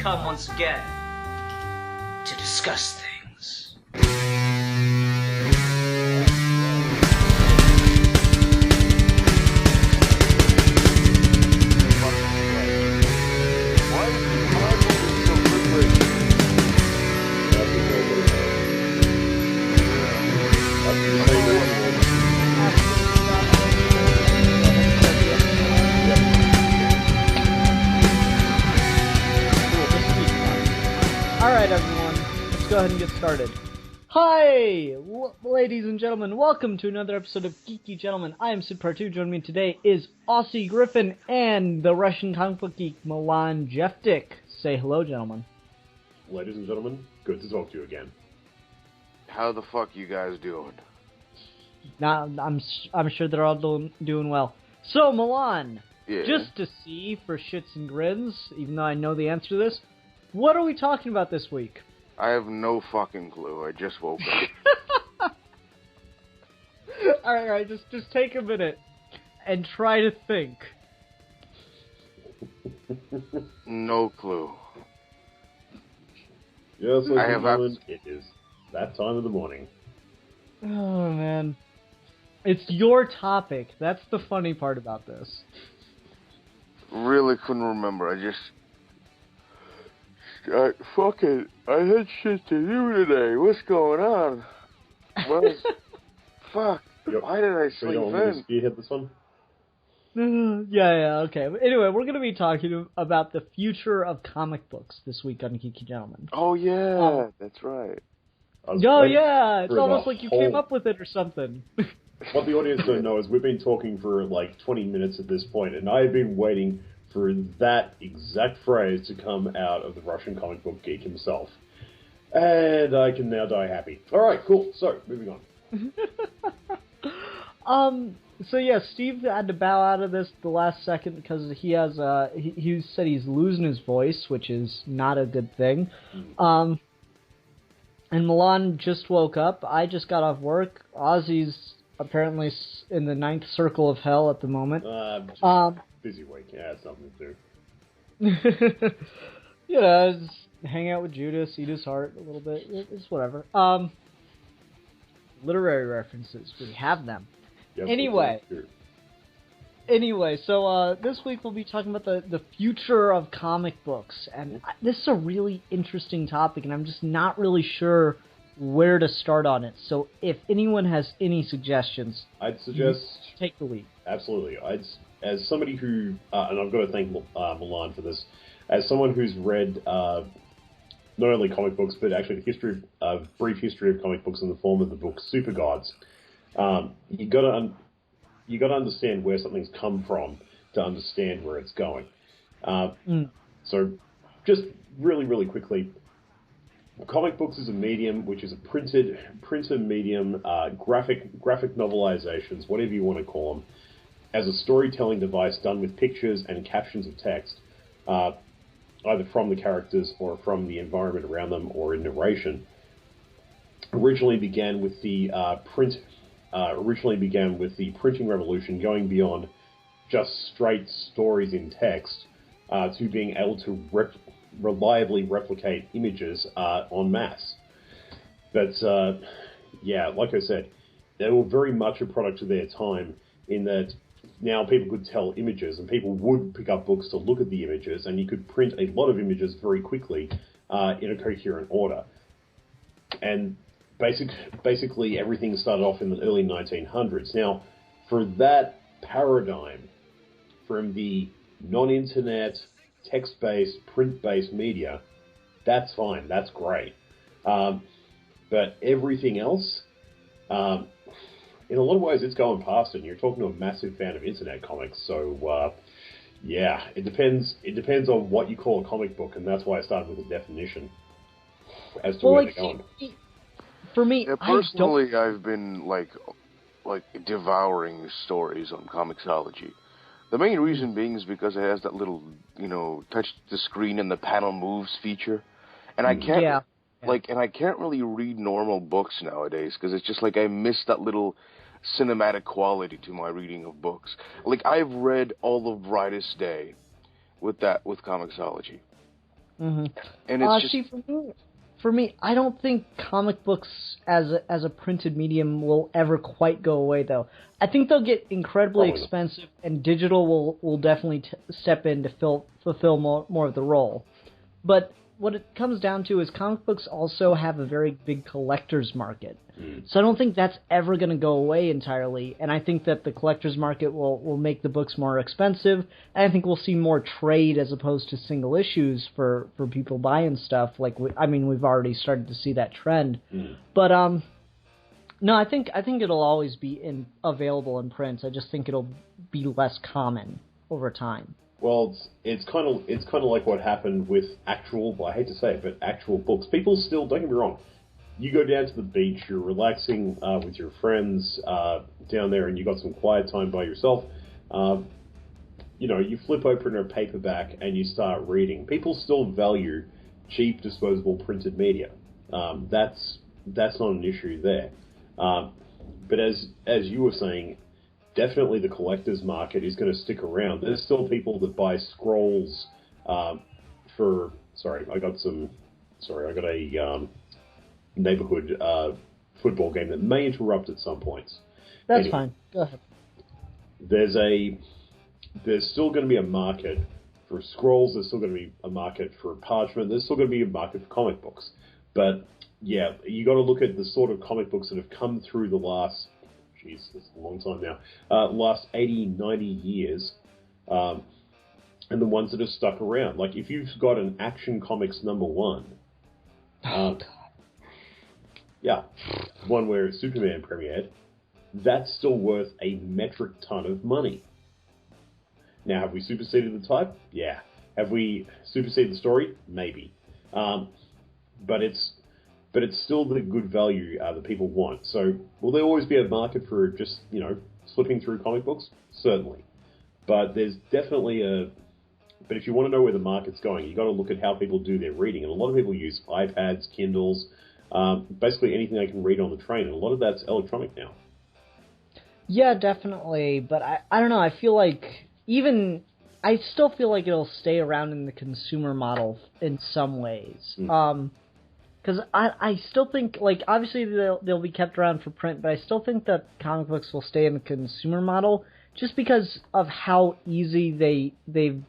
come once again to discuss things. Alright everyone, let's go ahead and get started. Hi, ladies and gentlemen, welcome to another episode of Geeky Gentlemen. I am Super2, joining me today is Aussie Griffin and the Russian comic book geek Milan Jeftik. Say hello, gentlemen. Ladies and gentlemen, good to talk to you again. How the fuck you guys doing? Now, I'm sure they're all doing well. So, Milan, Yeah. just to see, for shits and grins, even though I know the answer to this, what are we talking about this week? I have no fucking clue. I just woke up. Alright, just take a minute and try to think. No clue. Yes, ladies I and have gentlemen, it is that time of the morning. Oh, man. It's your topic. That's the funny part about this. Really couldn't remember. Fuck it. I had shit to do today. What's going on? Well, fuck. Yep. Why did I So sleep you want me to in? spearhead this one? Yeah, okay. But anyway, we're going to be talking about the future of comic books this week on Geeky Gentlemen. Oh, yeah. That's right. Oh, yeah. It's for almost the like you whole- came up with it or something. What the audience don't know is we've been talking for like 20 minutes at this point, and I've been waiting for that exact phrase to come out of the Russian comic book geek himself. And I can now die happy. Alright, cool. So, moving on. So yeah, Steve had to bow out of this the last second because he has, he said he's losing his voice, which is not a good thing. And Milan just woke up. I just got off work. Ozzy's apparently in the 9th circle of hell at the moment. Busy week. Yeah, it's nothing to do. Just hang out with Judas, eat his heart a little bit. It's whatever. Literary references. We have them. Yes, Anyway. that's true. Anyway, so this week we'll be talking about the future of comic books, and this is a really interesting topic, and I'm just not really sure where to start on it. So if anyone has any suggestions, I'd suggest... take the lead. Absolutely. As somebody who, and I've got to thank Milan for this, as someone who's read not only comic books, but actually the brief history of comic books in the form of the book Super Gods, you got to understand where something's come from to understand where it's going. So, just really, really quickly, comic books is a medium which is a printed medium, graphic novelizations, whatever you want to call them, as a storytelling device done with pictures and captions of text, either from the characters or from the environment around them or in narration. Originally began with the printing revolution, going beyond just straight stories in text to being able to reliably replicate images en masse. But like I said, they were very much a product of their time in that now people could tell images and people would pick up books to look at the images, and you could print a lot of images very quickly in a coherent order. And basically everything started off in the early 1900s. Now, for that paradigm, from the non-internet, text-based, print-based media, that's fine, that's great. But everything else, in a lot of ways, it's going past it. And you're talking to a massive fan of internet comics, so it depends on what you call a comic book, and that's why I started with a definition as to where they're going. For me, personally, I've been like devouring stories on Comixology. The main reason being is because it has that little, touch the screen and the panel moves feature, and I can't and I can't really read normal books nowadays because it's just like I miss that little cinematic quality to my reading of books. Like I've read all of Brightest Day with Comixology. Mm-hmm. And it's just... See, for me, I don't think comic books as a printed medium will ever quite go away, though. I think they'll get incredibly expensive, and digital will definitely step in to fulfill more of the role. But what it comes down to is comic books also have a very big collector's market. So I don't think that's ever going to go away entirely, and I think that the collector's market will make the books more expensive, and I think we'll see more trade as opposed to single issues for people buying stuff. We've already started to see that trend. But no, I think it'll always be available in print. I just think it'll be less common over time. Well, it's kind of like what happened with actual. Well, I hate to say it, but actual books. People still, don't get me wrong. You go down to the beach, you're relaxing with your friends down there, and you got some quiet time by yourself. You flip open a paperback and you start reading. People still value cheap, disposable printed media. That's not an issue there. But as you were saying, definitely the collector's market is going to stick around. There's still people that buy scrolls for... Sorry, I got a neighborhood football game that may interrupt at some points. That's fine. Go ahead. There's still going to be a market for scrolls. There's still going to be a market for parchment. There's still going to be a market for comic books. But yeah, you got to look at the sort of comic books that have come through the last... Jeez, that's a long time now. Last 80, 90 years, and the ones that have stuck around. Like, if you've got an Action Comics #1, yeah, one where Superman premiered, that's still worth a metric ton of money. Now, have we superseded the type? Yeah. Have we superseded the story? Maybe. But it's still the good value that people want. So, will there always be a market for just, slipping through comic books? Certainly. But there's definitely But if you want to know where the market's going, you've got to look at how people do their reading. And a lot of people use iPads, Kindles, basically anything they can read on the train. And a lot of that's electronic now. Yeah, definitely. But I don't know. I feel like I still feel like it'll stay around in the consumer model in some ways. Because I still think, obviously they'll be kept around for print, but I still think that comic books will stay in the consumer model just because of how easy they've been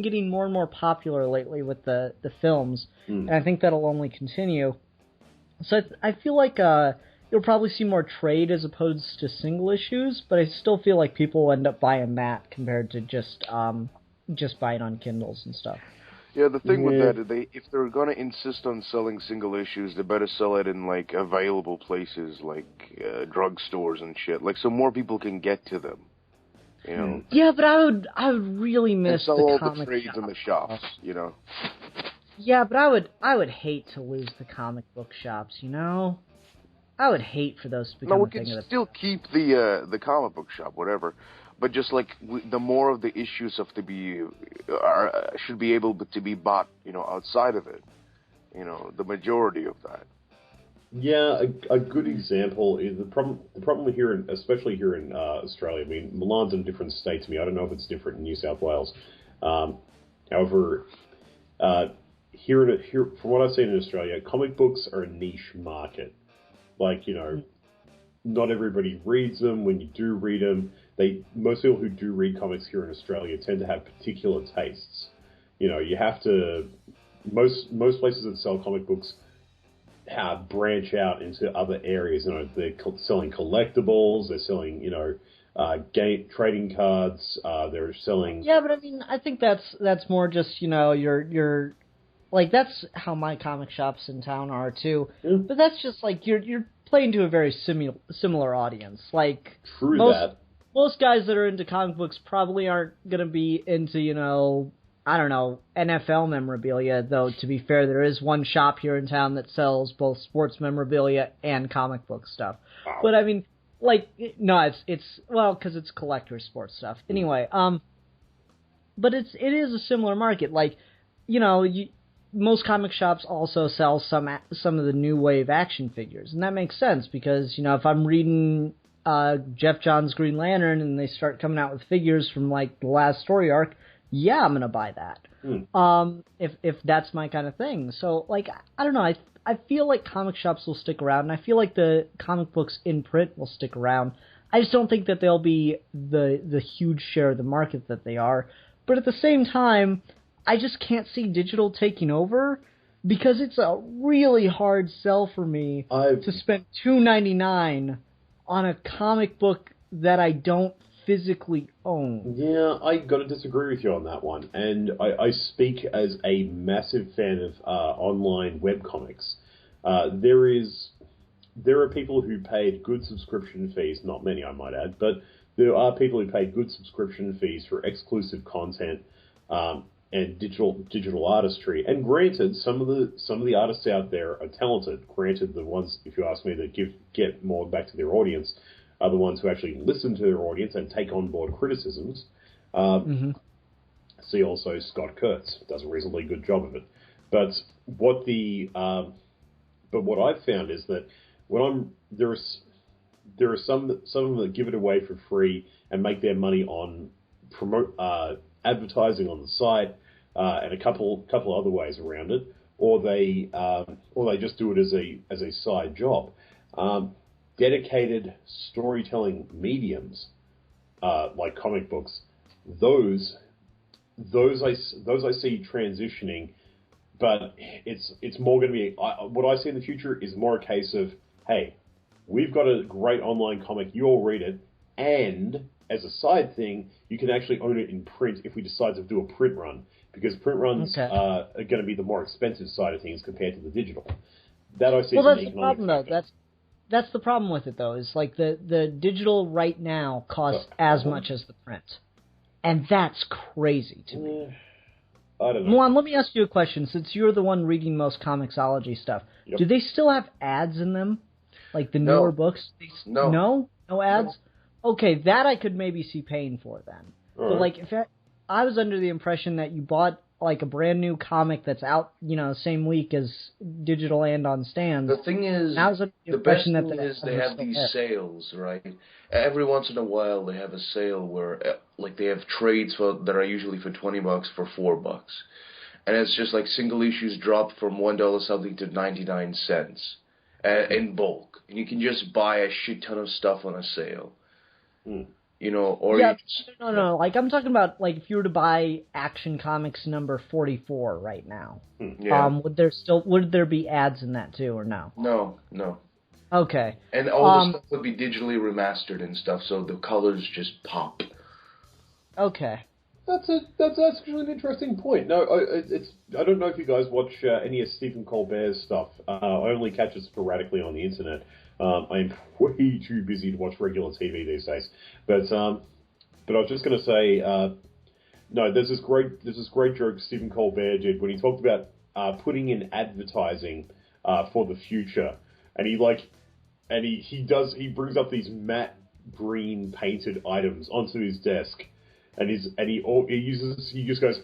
getting more and more popular lately with the films, and I think that'll only continue. So I feel like you'll probably see more trade as opposed to single issues, but I still feel like people will end up buying that compared to just buying on Kindles and stuff. Yeah, the thing with that, if they're going to insist on selling single issues, they better sell it in, available places, drugstores and shit, so more people can get to them, Yeah, but I would really miss the all comic the trades in the shops, Yeah, but I would hate to lose the comic book shops, I would hate for those to become a thing. No, we can still keep the comic book shop, whatever. But just the more of the issues should be able to be bought, outside of it. The majority of that. Yeah, a good example is the problem here, especially here in Australia. I mean, Milan's in a different state to me. I don't know if it's different in New South Wales. However, here, from what I've seen in Australia, comic books are a niche market. Not everybody reads them. When you do read them, most people who do read comics here in Australia tend to have particular tastes. You have to... Most places that sell comic books branch out into other areas. They're selling collectibles, they're selling, game trading cards, they're selling... Yeah, but I think that's more just, your that's how my comic shops in town are too. Yeah. But that's just you're playing to a very similar audience. True that. Most guys that are into comic books probably aren't going to be into, I don't know, NFL memorabilia, though, to be fair, there is one shop here in town that sells both sports memorabilia and comic book stuff. Wow. But, no, because it's collector sports stuff. Anyway, but it is a similar market. Most comic shops also sell some of the new wave action figures, and that makes sense because, if I'm reading Jeff Johns' Green Lantern and they start coming out with figures from, the last story arc, yeah, I'm going to buy that. if that's my kind of thing. So, like, I don't know, I feel like comic shops will stick around, and I feel like the comic books in print will stick around. I just don't think that they'll be the huge share of the market that they are. But at the same time, I just can't see digital taking over, because it's a really hard sell for me to spend $2.99 on a comic book that I don't physically own. Yeah, I got to disagree with you on that one. And I speak as a massive fan of online webcomics. There are people who paid good subscription fees, not many I might add, but there are people who paid good subscription fees for exclusive content and digital artistry. And granted, some of the artists out there are talented. Granted, the ones, if you ask me, that get more back to their audience are the ones who actually listen to their audience and take on board criticisms. See also Scott Kurtz does a reasonably good job of it. But what I've found is that there are some of them that give it away for free and make their money on advertising on the site and a couple other ways around it, or they just do it as a side job. Dedicated storytelling mediums like comic books, those I see transitioning, but it's more going to be what I see in the future is more a case of, hey, we've got a great online comic, you all read it, and as a side thing, you can actually own it in print if we decide to do a print run, because print runs are going to be the more expensive side of things compared to the digital. That I see as an economic factor. Well, that's the problem, though. That's the problem with it, though, is like the digital right now costs as much as the print. And that's crazy to me. I don't know. Milan, let me ask you a question. Since you're the one reading most Comixology stuff, do they still have ads in them? Like the newer books? No? No ads? No. Okay, that I could maybe see paying for then. All but like, if I was under the impression that you bought like a brand new comic that's out, same week as digital and on stands. The thing is, the best thing is they have these sales, right? Every once in a while they have a sale where, like, they have trades that are usually for $20 for $4, and it's just like single issues drop from $1 something to 99 cents in bulk, and you can just buy a shit ton of stuff on a sale. Or no. Like, I'm talking about, like, if you were to buy Action Comics number 44 right now, would there be ads in that too, or no? No. Okay. And all the stuff would be digitally remastered and stuff, so the colors just pop. Okay. That's actually an interesting point. No, I don't know if you guys watch any of Stephen Colbert's stuff. I only catch it sporadically on the internet. I'm way too busy to watch regular TV these days. But I was just going to say, no, there's this great joke Stephen Colbert did when he talked about putting in advertising for the future, and he brings up these matte green painted items onto his desk. And he just goes,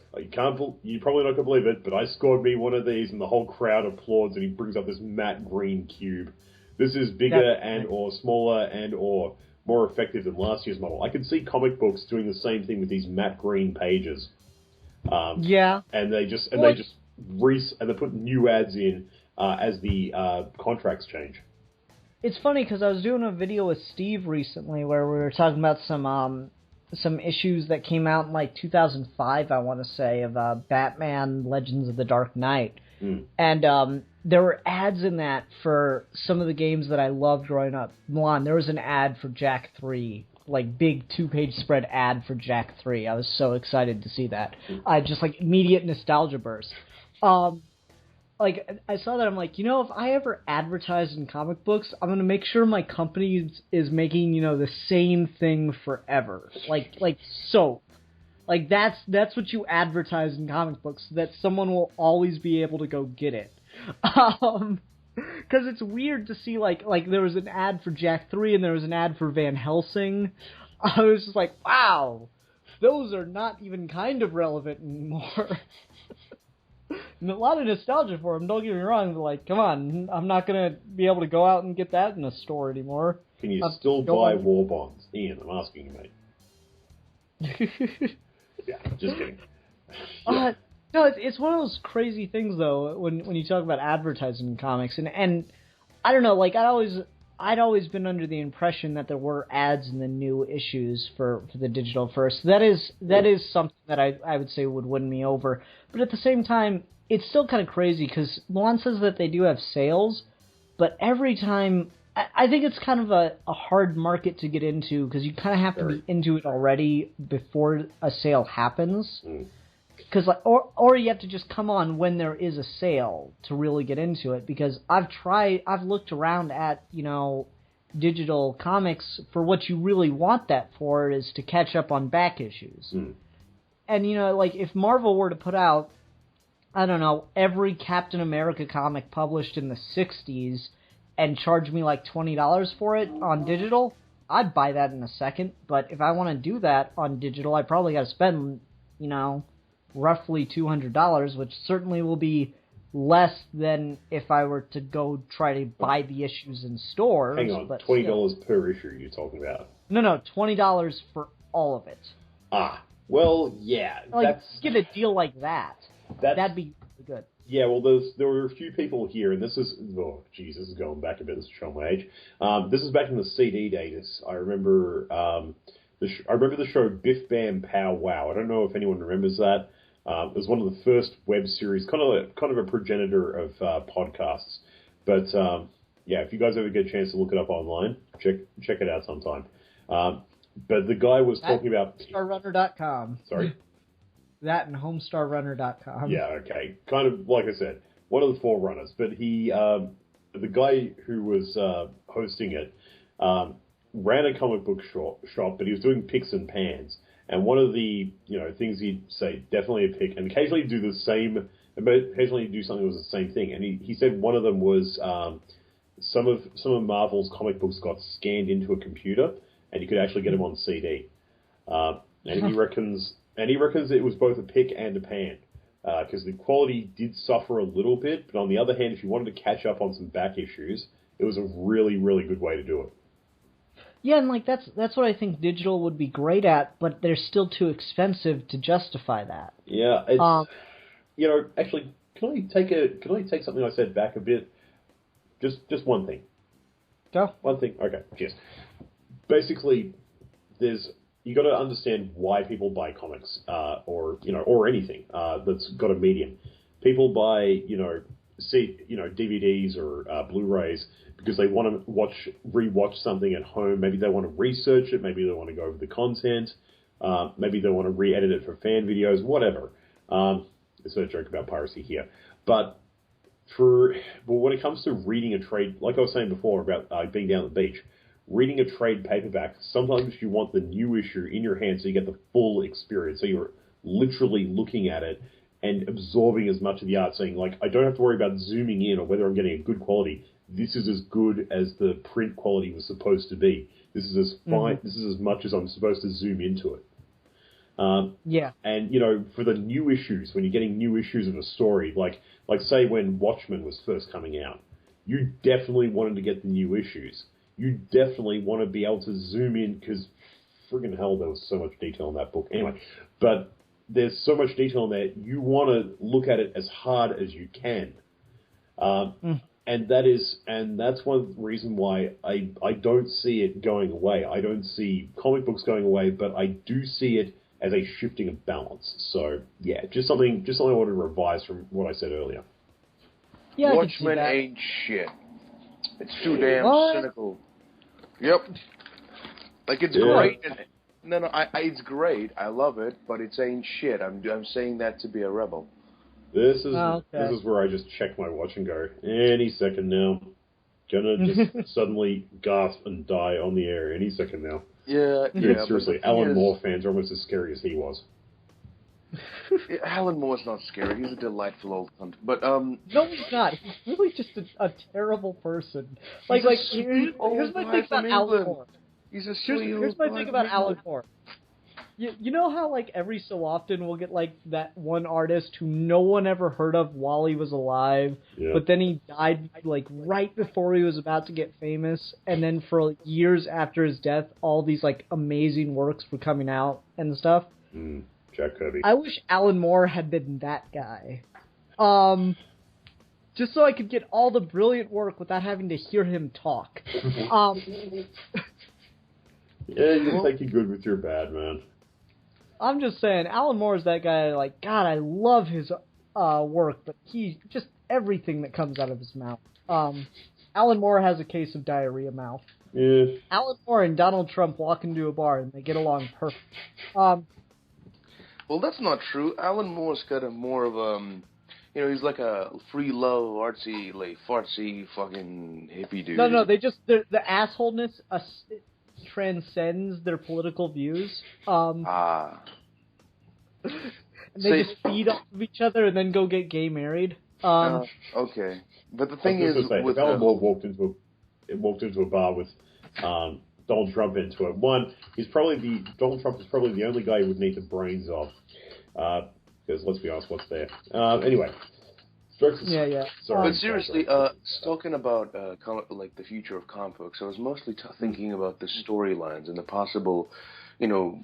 you're probably not going to believe it, but I scored me one of these, and the whole crowd applauds, and he brings up this matte green cube. This is bigger or smaller or more effective than last year's model. I can see comic books doing the same thing with these matte green pages. And they put new ads in as the contracts change. It's funny because I was doing a video with Steve recently where we were talking about some issues that came out in like 2005, I want to say, of Batman Legends of the Dark Knight. And there were ads in that for some of the games that I loved growing up. Milan, there was an ad for Jak 3, like big 2-page spread ad for Jak 3. I was so excited to see that. Just like immediate nostalgia burst. Like, I saw that, I'm like, if I ever advertise in comic books, I'm going to make sure my company is making, the same thing forever. Like soap. Like, that's what you advertise in comic books, so that someone will always be able to go get it. Because it's weird to see, like there was an ad for Jak 3 and there was an ad for Van Helsing. I was just like, wow, those are not even kind of relevant anymore. And a lot of nostalgia for them, don't get me wrong, but like, come on, I'm not going to be able to go out and get that in a store anymore. Can you still buy war bonds? Ian, I'm asking you, mate. Yeah, just kidding. Yeah. No, it's one of those crazy things though when you talk about advertising in comics, and I don't know, like I'd always been under the impression that there were ads in the new issues for the digital first. That is something that I would say would win me over. But at the same time, it's still kind of crazy because Milan says that they do have sales, but every time I think it's kind of a hard market to get into because you kind of have to be into it already before a sale happens. Because or you have to just come on when there is a sale to really get into it. Because I've looked around at digital comics for what you really want that for is to catch up on back issues. And like if Marvel were to put out, I don't know, every Captain America comic published in the '60s and charge me like $20 for it on digital, I'd buy that in a second. But if I want to do that on digital, I probably got to spend roughly $200, which certainly will be less than if I were to go try to buy the issues in stores. Hang on, but $20 per issue you're talking about? No, $20 for all of it. Well, yeah. Get a deal like that. That'd be good. Yeah, well, there were a few people here, and this is this is going back a bit. This is showing my age. This is back in the CD days. I remember the show Biff Bam Pow Wow. I don't know if anyone remembers that. It was one of the first web series, kind of a progenitor of podcasts. But if you guys ever get a chance to look it up online, check it out sometime. But the guy was talking about HomestarRunner.com. Sorry. That and HomestarRunner.com. Yeah, okay. Kind of like I said, one of the forerunners. But the guy who was hosting it ran a comic book shop, but he was doing picks and pans. And one of the things he'd say, definitely a pick, and occasionally do the same, but occasionally do something that was the same thing. And he said one of them was some of Marvel's comic books got scanned into a computer, and you could actually get them on CD. And he reckons it was both a pick and a pan, because the quality did suffer a little bit. But on the other hand, if you wanted to catch up on some back issues, it was a really, really good way to do it. Yeah, and that's what I think digital would be great at, but they're still too expensive to justify that. Yeah, it's actually, can I take something I said back a bit? Just one thing. Go. One thing. Okay. Cheers. Basically, you got to understand why people buy comics, or anything that's got a medium. People buy DVDs or Blu-rays because they want to rewatch something at home. Maybe they want to research it. Maybe they want to go over the content. Maybe they want to re-edit it for fan videos. Whatever. It's a joke about piracy here, but when it comes to reading a trade, like I was saying before about being down at the beach, reading a trade paperback, sometimes you want the new issue in your hand so you get the full experience. So you're literally looking at it and absorbing as much of the art, saying, like, I don't have to worry about zooming in or whether I'm getting a good quality. This is as good as the print quality was supposed to be. This is as fine. This is as much as I'm supposed to zoom into it. Yeah. And, for the new issues, when you're getting new issues of a story, like say when Watchmen was first coming out, you definitely wanted to get the new issues. You definitely want to be able to zoom in because, friggin' hell, there was so much detail in that book. Anyway, but there's so much detail in there, you want to look at it as hard as you can. And that's one reason why I don't see it going away. I don't see comic books going away, but I do see it as a shifting of balance. So yeah, just something I wanted to revise from what I said earlier. Yeah, Watchmen ain't shit. It's too damn cynical. Yep. Like it's great. No, it's great. I love it, but it's ain't shit. I'm saying that to be a rebel. This is where I just check my watch and go, any second now. Gonna just suddenly gasp and die on the air any second now. Yeah. Seriously, Alan Moore fans are almost as scary as he was. Alan Moore's not scary. He's a delightful old cunt. But no, he's not. He's really just a terrible person. Here's my thing about Alan Moore. He's a sweet Here's my thing about Alan Moore. You know how every so often we'll get that one artist who no one ever heard of while he was alive, but then he died right before he was about to get famous, and then for years after his death, all these amazing works were coming out and stuff. Jack Kirby. I wish Alan Moore had been that guy. Just so I could get all the brilliant work without having to hear him talk. Yeah, you think you're good with your bad, man. I'm just saying, Alan Moore is that guy, like, God, I love his work, but he, just everything that comes out of his mouth. Alan Moore has a case of diarrhea mouth. Yeah. Alan Moore and Donald Trump walk into a bar and they get along perfect. Well, that's not true. Alan Moore's got a more of he's like a free love, artsy, like fartsy, fucking hippie dude. No, the assholeness transcends their political views. And they just feed off of each other and then go get gay married. Okay, but the thing is, if Alan Moore walked into a bar with Donald Trump into it, Donald Trump is probably the only guy who would need the brains of. Because let's be honest, what's there? Anyway. Yeah. Sorry, but seriously, talking about like the future of comic books, I was mostly thinking about the storylines and the possible,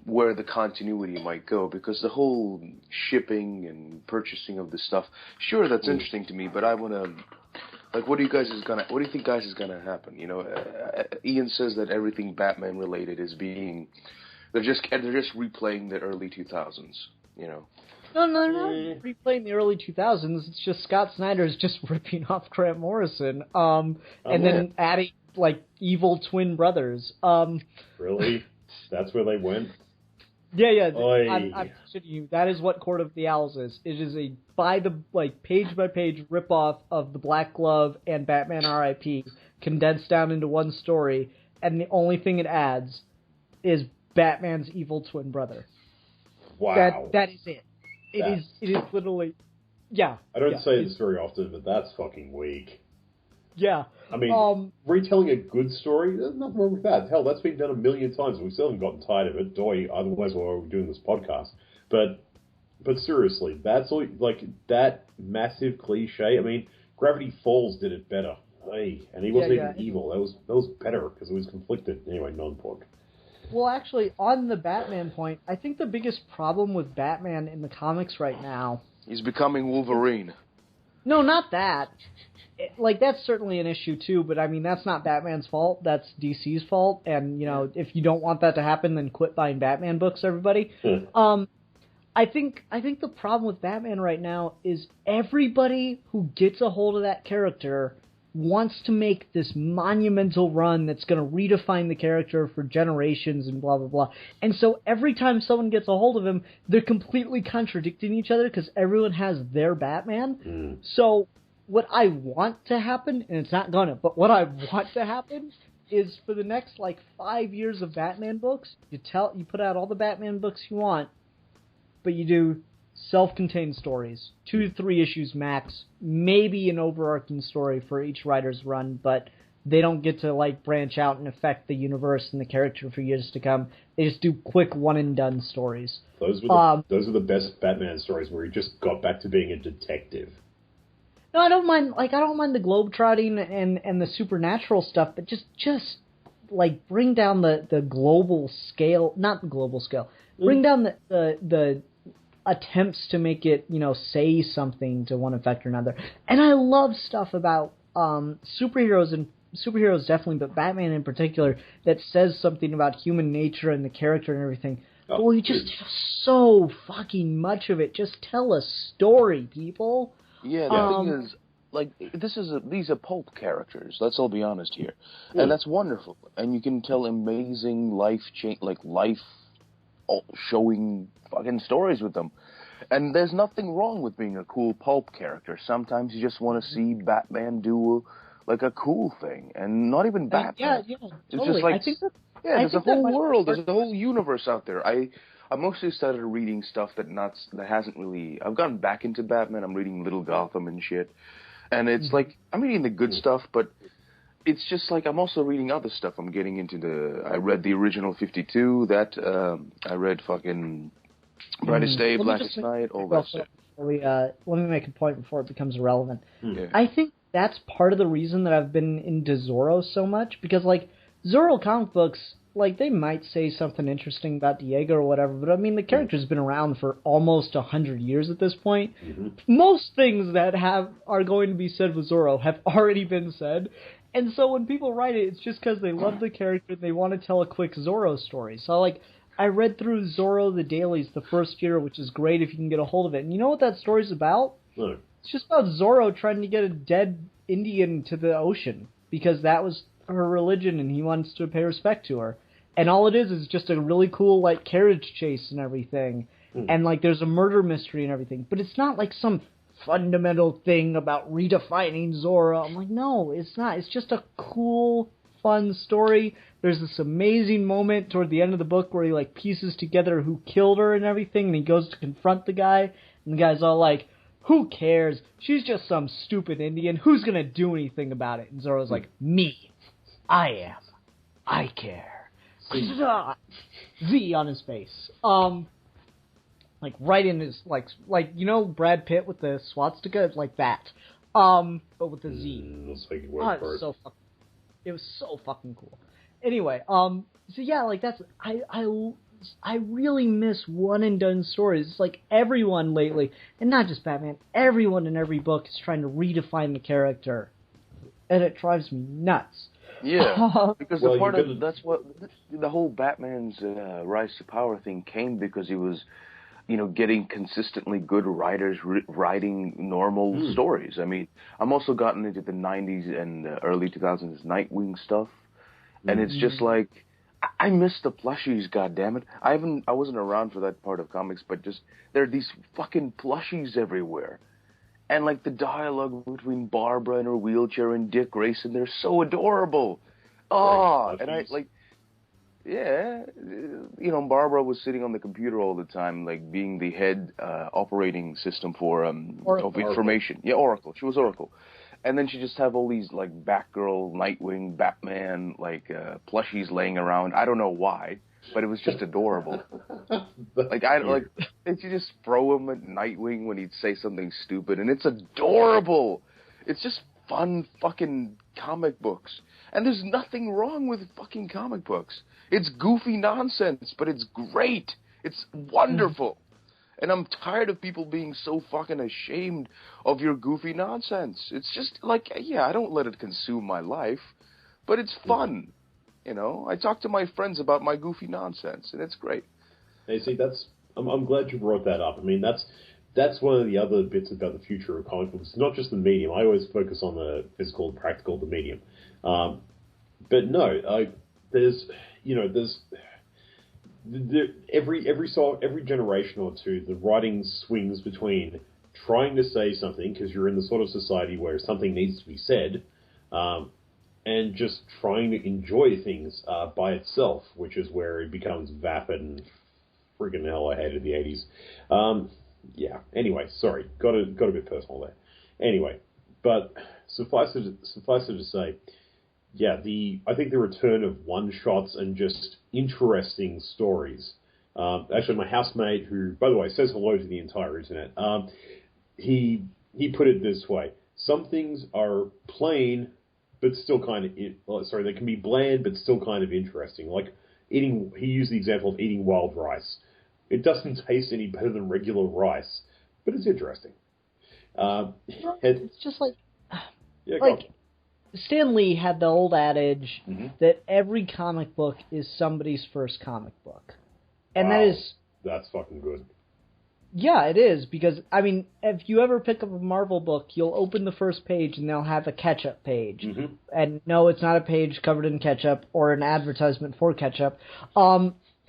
where the continuity might go. Because the whole shipping and purchasing of this stuff, sure, that's interesting to me. But I want to, like, what do you think guys is gonna happen? Ian says that everything Batman related is they're just replaying the early 2000s. No, they're not replaying the early 2000s. It's just Scott Snyder is just ripping off Grant Morrison, then adding, like, evil twin brothers. Really? That's where they went? Yeah. I'm shitting you. That is what Court of the Owls is. It is a page-by-page rip-off of The Black Glove and Batman R.I.P. condensed down into one story, and the only thing it adds is Batman's evil twin brother. Wow. That is it. It is literally, yeah. I don't say this very often, but that's fucking weak. Yeah. I mean, retelling a good story, there's nothing wrong with that. Hell, that's been done a million times, and we still haven't gotten tired of it. Otherwise why are we doing this podcast? But seriously, that's all, like, that massive cliche. I mean, Gravity Falls did it better. Hey, and he wasn't even evil. That was better, because it was conflicted. Anyway, non-pod. Well, actually, on the Batman point, I think the biggest problem with Batman in the comics right now... He's becoming Wolverine. No, not that. That's certainly an issue, too, but, I mean, that's not Batman's fault. That's DC's fault, and, if you don't want that to happen, then quit buying Batman books, everybody. I think the problem with Batman right now is everybody who gets a hold of that character wants to make this monumental run that's going to redefine the character for generations and blah, blah, blah. And so every time someone gets a hold of him, they're completely contradicting each other because everyone has their Batman. So what I want to happen, and it's not gonna, but what I want to happen is for the next, 5 years of Batman books, you put out all the Batman books you want, but you do self-contained stories, 2 to 3 issues max, maybe an overarching story for each writer's run, but they don't get to branch out and affect the universe and the character for years to come. They just do quick one-and-done stories. Those are the best Batman stories where he just got back to being a detective. No, I don't mind. I don't mind the globetrotting and the supernatural stuff, but just bring down the global scale. Not the global scale. Bring down the attempts to make it, say something to one effect or another. And I love stuff about superheroes definitely, but Batman in particular, that says something about human nature and the character and everything. But we just have so fucking much of it. Just tell a story, people. Yeah, the thing is, these are pulp characters. Let's all be honest here, and that's wonderful. And you can tell amazing life showing fucking stories with them. And there's nothing wrong with being a cool pulp character. Sometimes you just want to see Batman do a cool thing, and not even Batman. Yeah, it's totally. just there's a whole world, there's a whole universe out there. I mostly started reading stuff that hasn't really... I've gotten back into Batman. I'm reading Little Gotham and shit. And it's I'm reading the good stuff, but it's just I'm also reading other stuff. I'm getting into I read the original 52, I read fucking Brightest Day, Blackest Night, all that stuff. Let me make a point before it becomes irrelevant. Yeah. I think that's part of the reason that I've been into Zorro so much, because Zorro comic books like, they might say something interesting about Diego or whatever, but I mean, the character's been around for almost 100 years at this point. Mm-hmm. Most things that are going to be said with Zoro have already been said, and so when people write it, it's just because they love the character and they want to tell a quick Zoro story. So, like, I read through Zoro the Dailies the first year, which is great if you can get a hold of it. And you know what that story's about? No. It's just about Zoro trying to get a dead Indian to the ocean, because that was her religion and he wants to pay respect to her. And all it is just a really cool, like, carriage chase and everything. And, like, there's a murder mystery and everything. But it's not like some fundamental thing about redefining Zoro. I'm like, no, it's not. It's just a cool, fun story. There's this amazing moment toward the end of the book where he, like, pieces together who killed her and everything, and he goes to confront the guy, and the guy's all like, who cares? She's just some stupid Indian. Who's gonna do anything about it? And Zoro's like, me. I am. I care. Z on his face. Like, right in his, like, you know Brad Pitt with the swastika? Like that. But with the Z. Let's take your word for it. It was so fucking cool. Anyway, so yeah, like, that's, I really miss one-and-done stories. It's like everyone lately, and not just Batman, everyone in every book is trying to redefine the character. And it drives me nuts. Yeah, because that's what the whole Batman's rise to power thing came, because he was, getting consistently good writers writing normal stories. I mean, I'm also gotten into the 90s and early 2000s Nightwing stuff, and it's just like, I miss the plushies, goddammit. I wasn't around for that part of comics, but just, there are these fucking plushies everywhere. And, like, the dialogue between Barbara in her wheelchair and Dick Grayson, they're so adorable. Oh, and I, like, yeah, Barbara was sitting on the computer all the time, like, being the head operating system for, of information. Yeah, Oracle. She was Oracle. And then she just have all these, like, Batgirl, Nightwing, Batman, like, plushies laying around. I don't know why, but it was just adorable. You just throw him at Nightwing when he'd say something stupid, and it's adorable. It's just fun fucking comic books. And there's nothing wrong with fucking comic books. It's goofy nonsense, but it's great. It's wonderful. And I'm tired of people being so fucking ashamed of your goofy nonsense. It's just like, yeah, I don't let it consume my life, but it's fun. I talk to my friends about my goofy nonsense, and it's great. Hey, see, I'm glad you brought that up. I mean, that's one of the other bits about the future of comic books. It's not just the medium. I always focus on the physical and practical, the medium. But no, there's every generation or two, the writing swings between trying to say something because you're in the sort of society where something needs to be said, and just trying to enjoy things by itself, which is where it becomes vapid and friggin' hell. I hated the 80s. Yeah. Anyway, sorry, got a bit personal there. Anyway, but suffice it to say, yeah, I think the return of one-shots and just interesting stories. Actually, my housemate, who, by the way, says hello to the entire internet, he put it this way: some things are plain, but still kind of they can be bland, but still kind of interesting. Like eating. He used the example of eating wild rice. It doesn't taste any better than regular rice, but it's interesting. It's just like, Stan Lee had the old adage that every comic book is somebody's first comic book. And that's fucking good. Yeah, it is, because, I mean, if you ever pick up a Marvel book, you'll open the first page and they'll have a ketchup page. Mm-hmm. And no, it's not a page covered in ketchup or an advertisement for ketchup.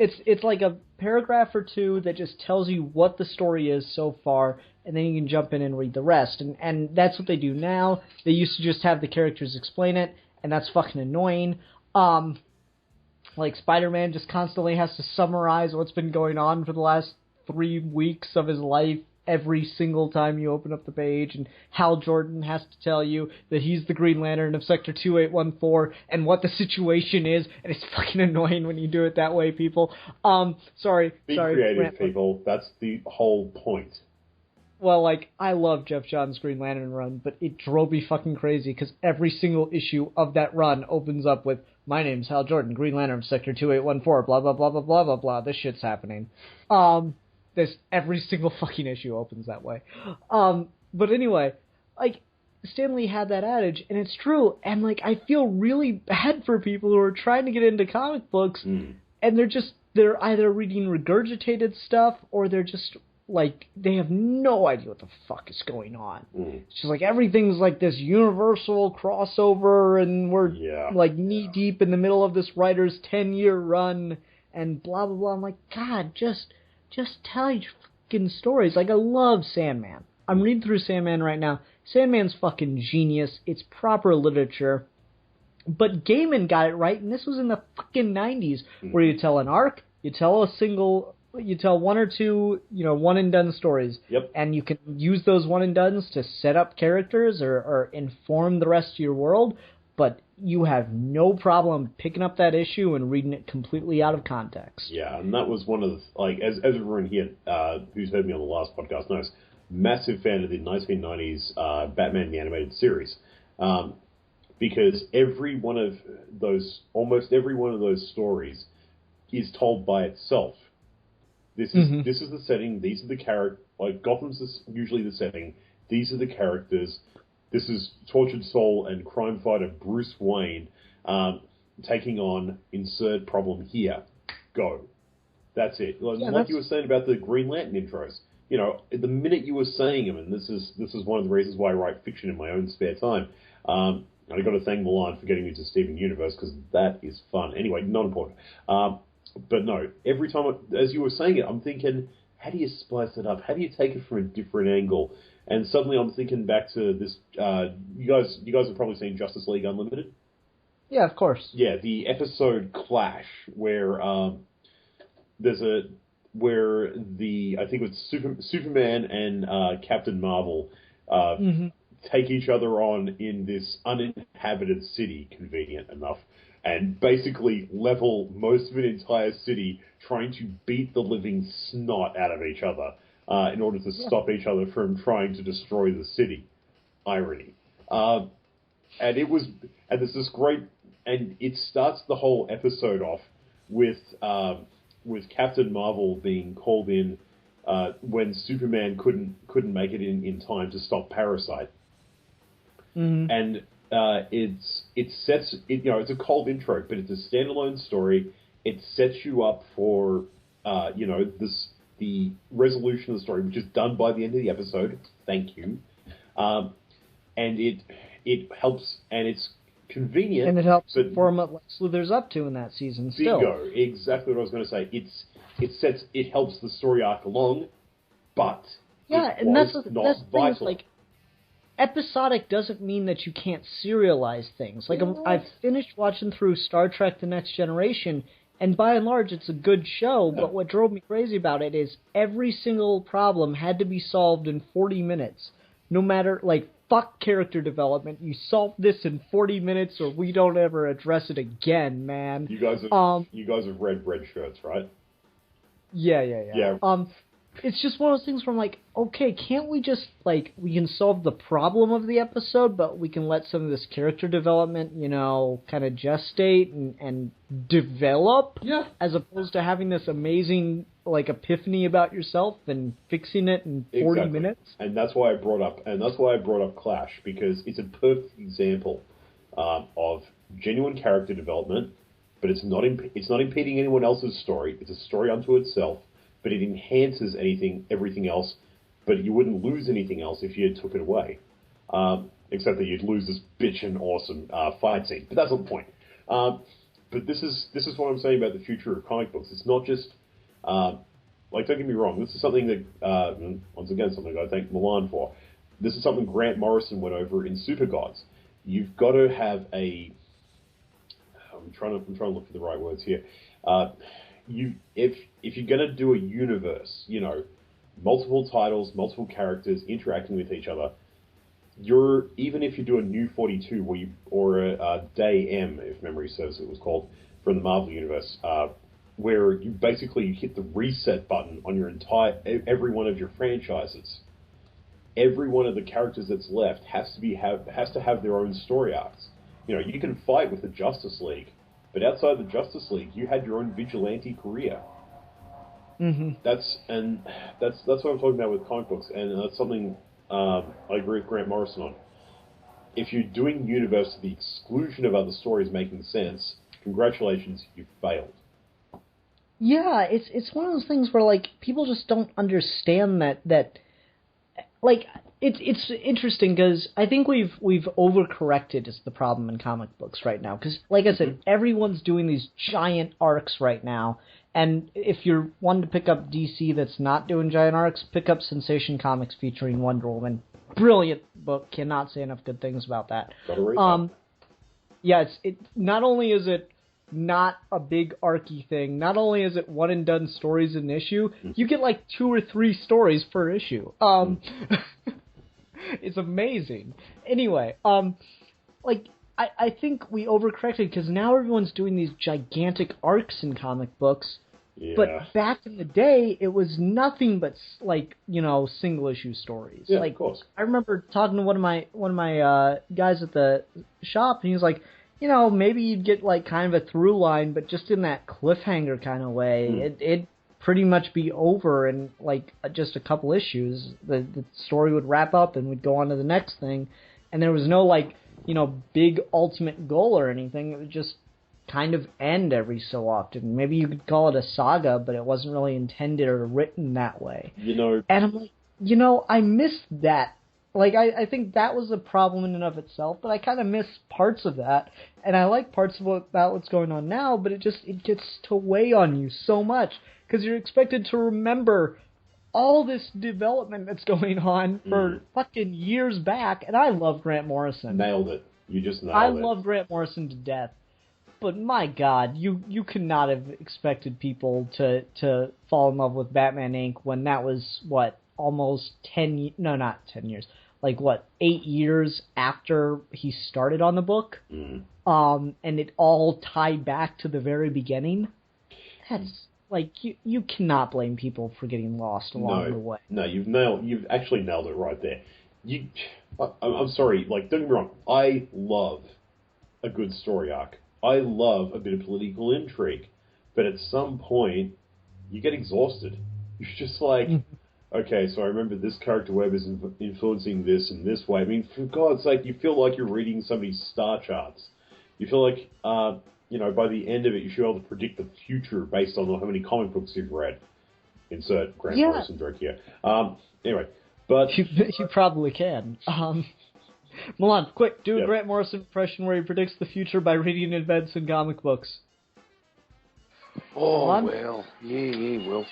It's like a paragraph or two that just tells you what the story is so far, and then you can jump in and read the rest. And that's what they do now. They used to just have the characters explain it, and that's fucking annoying. Like Spider-Man just constantly has to summarize what's been going on for the last 3 weeks of his life every single time you open up the page, and Hal Jordan has to tell you that he's the Green Lantern of Sector 2814 and what the situation is, and it's fucking annoying when you do it that way, people. Sorry. Be creative, people. That's the whole point. Well, like, I love Jeff Johns' Green Lantern run, but it drove me fucking crazy because every single issue of that run opens up with my name's Hal Jordan, Green Lantern, Sector 2814, blah, blah, blah, blah, blah, blah, blah, this shit's happening. This, every single fucking issue opens that way. But anyway, like, Stan Lee had that adage, and it's true, and, like, I feel really bad for people who are trying to get into comic books, and they're either reading regurgitated stuff, or they're just, like, they have no idea what the fuck is going on. It's just like, everything's like this universal crossover, and we're, like, knee-deep in the middle of this writer's 10-year run, and blah, blah, blah. I'm like, God, just tell your fucking stories. Like, I love Sandman. I'm reading through Sandman right now. Sandman's fucking genius. It's proper literature. But Gaiman got it right, and this was in the fucking 90s, where you tell an arc, you tell one or two, one-and-done stories. Yep. And you can use those one-and-dones to set up characters or inform the rest of your world, but you have no problem picking up that issue and reading it completely out of context. Yeah, and that was one of the, like, as everyone here who's heard me on the last podcast knows, massive fan of the 1990s Batman the Animated Series. Because almost every one of those stories is told by itself. This is the setting, these are the characters, like, Gotham's usually the setting, these are the characters. This is tortured soul and crime fighter Bruce Wayne taking on insert problem here. Go. That's it. Like you were saying about the Green Lantern intros. The minute you were saying them, and this is one of the reasons why I write fiction in my own spare time. And I've got to thank Milan for getting me to Steven Universe, because that is fun. Anyway, not important. But no, every time, as you were saying it, I'm thinking, how do you splice it up? How do you take it from a different angle? And suddenly I'm thinking back to this, you guys have probably seen Justice League Unlimited? Yeah, of course. Yeah, the episode Clash, where I think it's Superman and Captain Marvel take each other on in this uninhabited city, convenient enough, and basically level most of an entire city trying to beat the living snot out of each other. In order to stop each other from trying to destroy the city. Irony. And there's this great, and it starts the whole episode off with Captain Marvel being called in when Superman couldn't make it in time to stop Parasite. And it's a cold intro, but it's a standalone story. It sets you up for the resolution of the story, which is done by the end of the episode. Thank you. And it helps, and it's convenient. And it helps inform what Lex Luthor's up to in that season still. Bingo. Exactly what I was going to say. It helps the story arc along, but that's the thing. Is, like, episodic doesn't mean that you can't serialize things. Like, I've finished watching through Star Trek The Next Generation, and by and large, it's a good show, but what drove me crazy about it is every single problem had to be solved in 40 minutes. No matter, like, fuck character development. You solve this in 40 minutes or we don't ever address it again, man. You guys have read Red Shirts, right? Yeah. It's just one of those things where I'm like, okay, can't we just, like, we can solve the problem of the episode, but we can let some of this character development, kind of gestate and develop? Yeah. As opposed to having this amazing, like, epiphany about yourself and fixing it in 40 minutes? And that's why I brought up Clash, because it's a perfect example of genuine character development, but it's not impeding anyone else's story. It's a story unto itself. But it enhances everything else, but you wouldn't lose anything else if you took it away. Except that you'd lose this bitchin' awesome fight scene. But that's not the point. But this is what I'm saying about the future of comic books. It's not just, don't get me wrong, this is something that, once again, something I thank Milan for. This is something Grant Morrison went over in Super Gods. You've got to have I'm trying to look for the right words here. If you're going to do a universe, multiple titles, multiple characters interacting with each other, even if you do a New 42 or a Day M, if memory serves, it was called, from the Marvel Universe, where you hit the reset button on every one of your franchises. Every one of the characters that's left has to have their own story arcs. You can fight with the Justice League, But outside the Justice League, you had your own vigilante career. Mm-hmm. That's what I'm talking about with comic books, and that's something I agree with Grant Morrison on. If you're doing universe to the exclusion of other stories making sense, congratulations, you've failed. Yeah, it's one of those things where like people just don't understand that like it's interesting because I think we've overcorrected is the problem in comic books right now, because like I said, everyone's doing these giant arcs right now, and if you're one to pick up DC that's not doing giant arcs, pick up Sensation Comics featuring Wonder Woman. Brilliant book, cannot say enough good things about that. Yeah, it not only is it not a big archy thing, not only is it one and done stories in an issue, you get like 2 or 3 stories per issue. It's amazing. Anyway, like I think we overcorrected because now everyone's doing these gigantic arcs in comic books. Yeah. But back in the day, it was nothing but like, you know, single issue stories. Yeah, like, of course. I remember talking to one of my guys at the shop, and he was like, you know, maybe you'd get like kind of a through line, but just in that cliffhanger kind of way. It'd pretty much be over in like just a couple issues. The story would wrap up and we'd go on to the next thing, and there was no like, you know, big ultimate goal or anything. It would just kind of end every so often. Maybe you could call it a saga, but it wasn't really intended or written that way. You know, and I'm like, you know, I miss that. Like, I think that was a problem in and of itself, but I kind of miss parts of that, and I like parts of about what's going on now, but it gets to weigh on you so much, because you're expected to remember all this development that's going on for fucking years back, and I love Grant Morrison. Nailed it. You just nailed it. I love Grant Morrison to death. But my God, you could not have expected people to fall in love with Batman Inc. when that was, what, almost 10... No, not 10 years. Like, what, 8 years after he started on the book? And it all tied back to the very beginning? That's, like, you cannot blame people for getting lost along the way. No, you've actually nailed it right there. I'm sorry, like, don't get me wrong, I love a good story arc. I love a bit of political intrigue. But at some point, you get exhausted. You're just like, okay, so I remember this character web is influencing this in this way. I mean, for God's sake, you feel like you're reading somebody's star charts. You feel like, you know, by the end of it, you should be able to predict the future based on how many comic books you've read. Insert Grant Morrison joke here. Anyway, but... You probably can. Milan, quick, do a Grant Morrison impression where he predicts the future by reading events in comic books. Oh, well, yeah, well.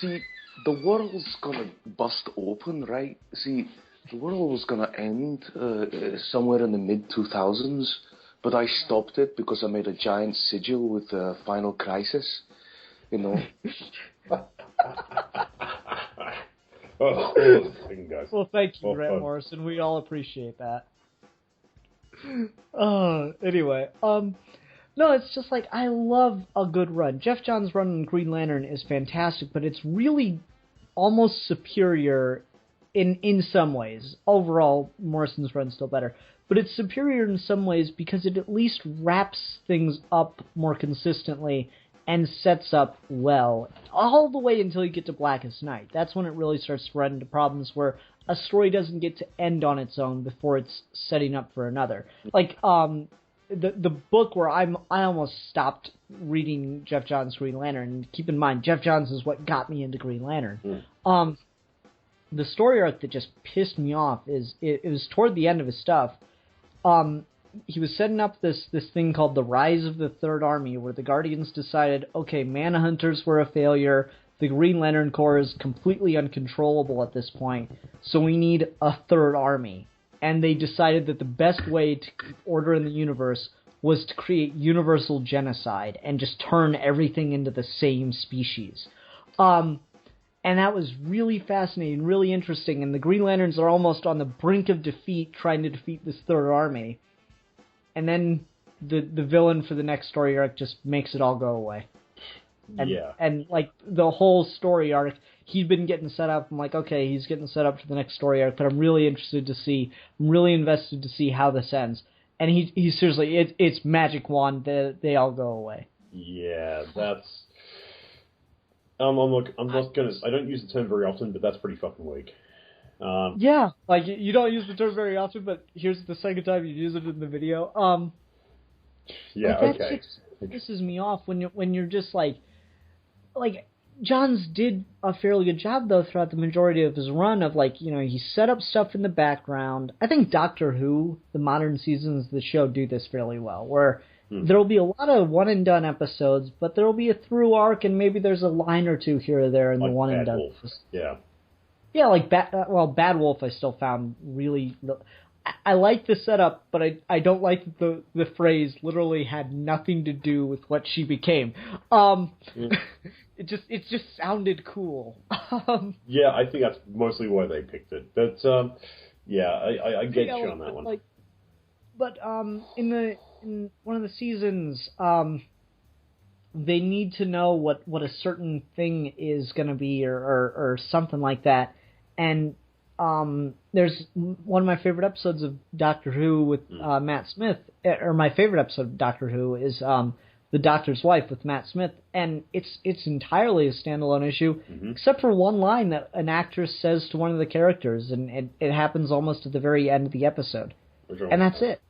See, the world's gonna bust open, right? See, the world was gonna end somewhere in the mid-2000s, but I stopped it because I made a giant sigil with the Final Crisis, you know. Well, thank you, Grant Morrison. We all appreciate that. Anyway, no, it's just like, I love a good run. Jeff Johns' run on Green Lantern is fantastic, but it's really almost superior in some ways. Overall, Morrison's run's still better. But it's superior in some ways because it at least wraps things up more consistently and sets up well, all the way until you get to Blackest Night. That's when it really starts to run into problems where a story doesn't get to end on its own before it's setting up for another. Like, the book where I almost stopped reading Jeff Johns' Green Lantern, and keep in mind, Jeff Johns is what got me into Green Lantern. The story arc that just pissed me off is, it was toward the end of his stuff. He was setting up this thing called the Rise of the Third Army, where the Guardians decided, okay, Manhunters were a failure, the Green Lantern Corps is completely uncontrollable at this point, so we need a third army. And they decided that the best way to keep order in the universe was to create universal genocide and just turn everything into the same species. And that was really fascinating, really interesting, and the Green Lanterns are almost on the brink of defeat, trying to defeat this third army. And then the villain for the next story arc just makes it all go away. And like, the whole story arc, he'd been getting set up. I'm like, okay, he's getting set up for the next story arc, but I'm really invested to see how this ends. and he seriously, it's magic wand. They all go away. Yeah, that's. I'm not gonna. I don't use the term very often, but that's pretty fucking weak. Yeah, like you don't use the term very often, but here's the second time you use it in the video. Yeah, like okay. That pisses me off when you're just like Johns did a fairly good job though throughout the majority of his run of he set up stuff in the background. I think Doctor Who, the modern seasons of the show, do this fairly well, where there'll be a lot of one and done episodes, but there'll be a through arc and maybe there's a line or two here or there in like the one Bad and done. Wolf. Yeah. Yeah, like Bad Wolf I still found really. I like the setup, but I don't like the phrase literally had nothing to do with what she became. It just sounded cool. Yeah, I think that's mostly why they picked it. But yeah, I get you on that one. But in one of the seasons, they need to know what a certain thing is going to be or something like that. And there's one of my favorite episodes of Doctor Who with Matt Smith, or my favorite episode of Doctor Who is The Doctor's Wife with Matt Smith, and it's entirely a standalone issue, except for one line that an actress says to one of the characters, and it happens almost at the very end of the episode, and that's it.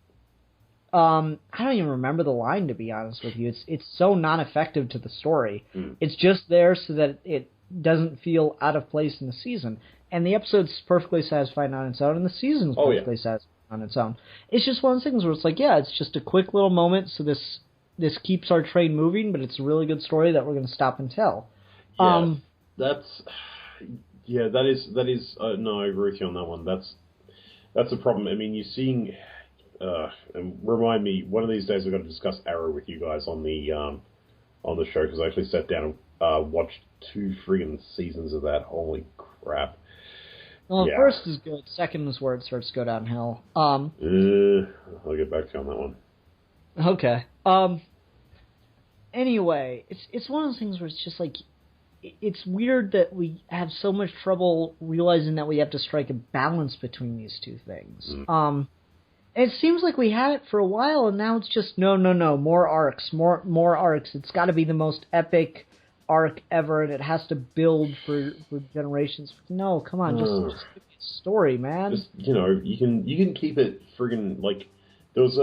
I don't even remember the line, to be honest with you. It's so non-effective to the story. It's just there so that it doesn't feel out of place in the season. And the episode's perfectly satisfying on its own, and the season's perfectly satisfying on its own. It's just one of those things where it's like, yeah, it's just a quick little moment, so this keeps our train moving, but it's a really good story that we're going to stop and tell. Yeah, that is. No, I agree with you on that one. That's a problem. I mean, you're seeing. And remind me, one of these days we're going to discuss Arrow with you guys on the show, because I actually sat down and watched 2 friggin' seasons of that. Holy crap! Well, first is good. Second is where it starts to go downhill. I'll get back to you on that one. Okay. Anyway, it's one of those things where it's just like, it's weird that we have so much trouble realizing that we have to strike a balance between these two things. It seems like we had it for a while, and now it's just no, more arcs, more arcs. It's got to be the most epic arc ever, and it has to build for generations. No, come on, just give me a story, man. Just, you can keep it friggin' like there was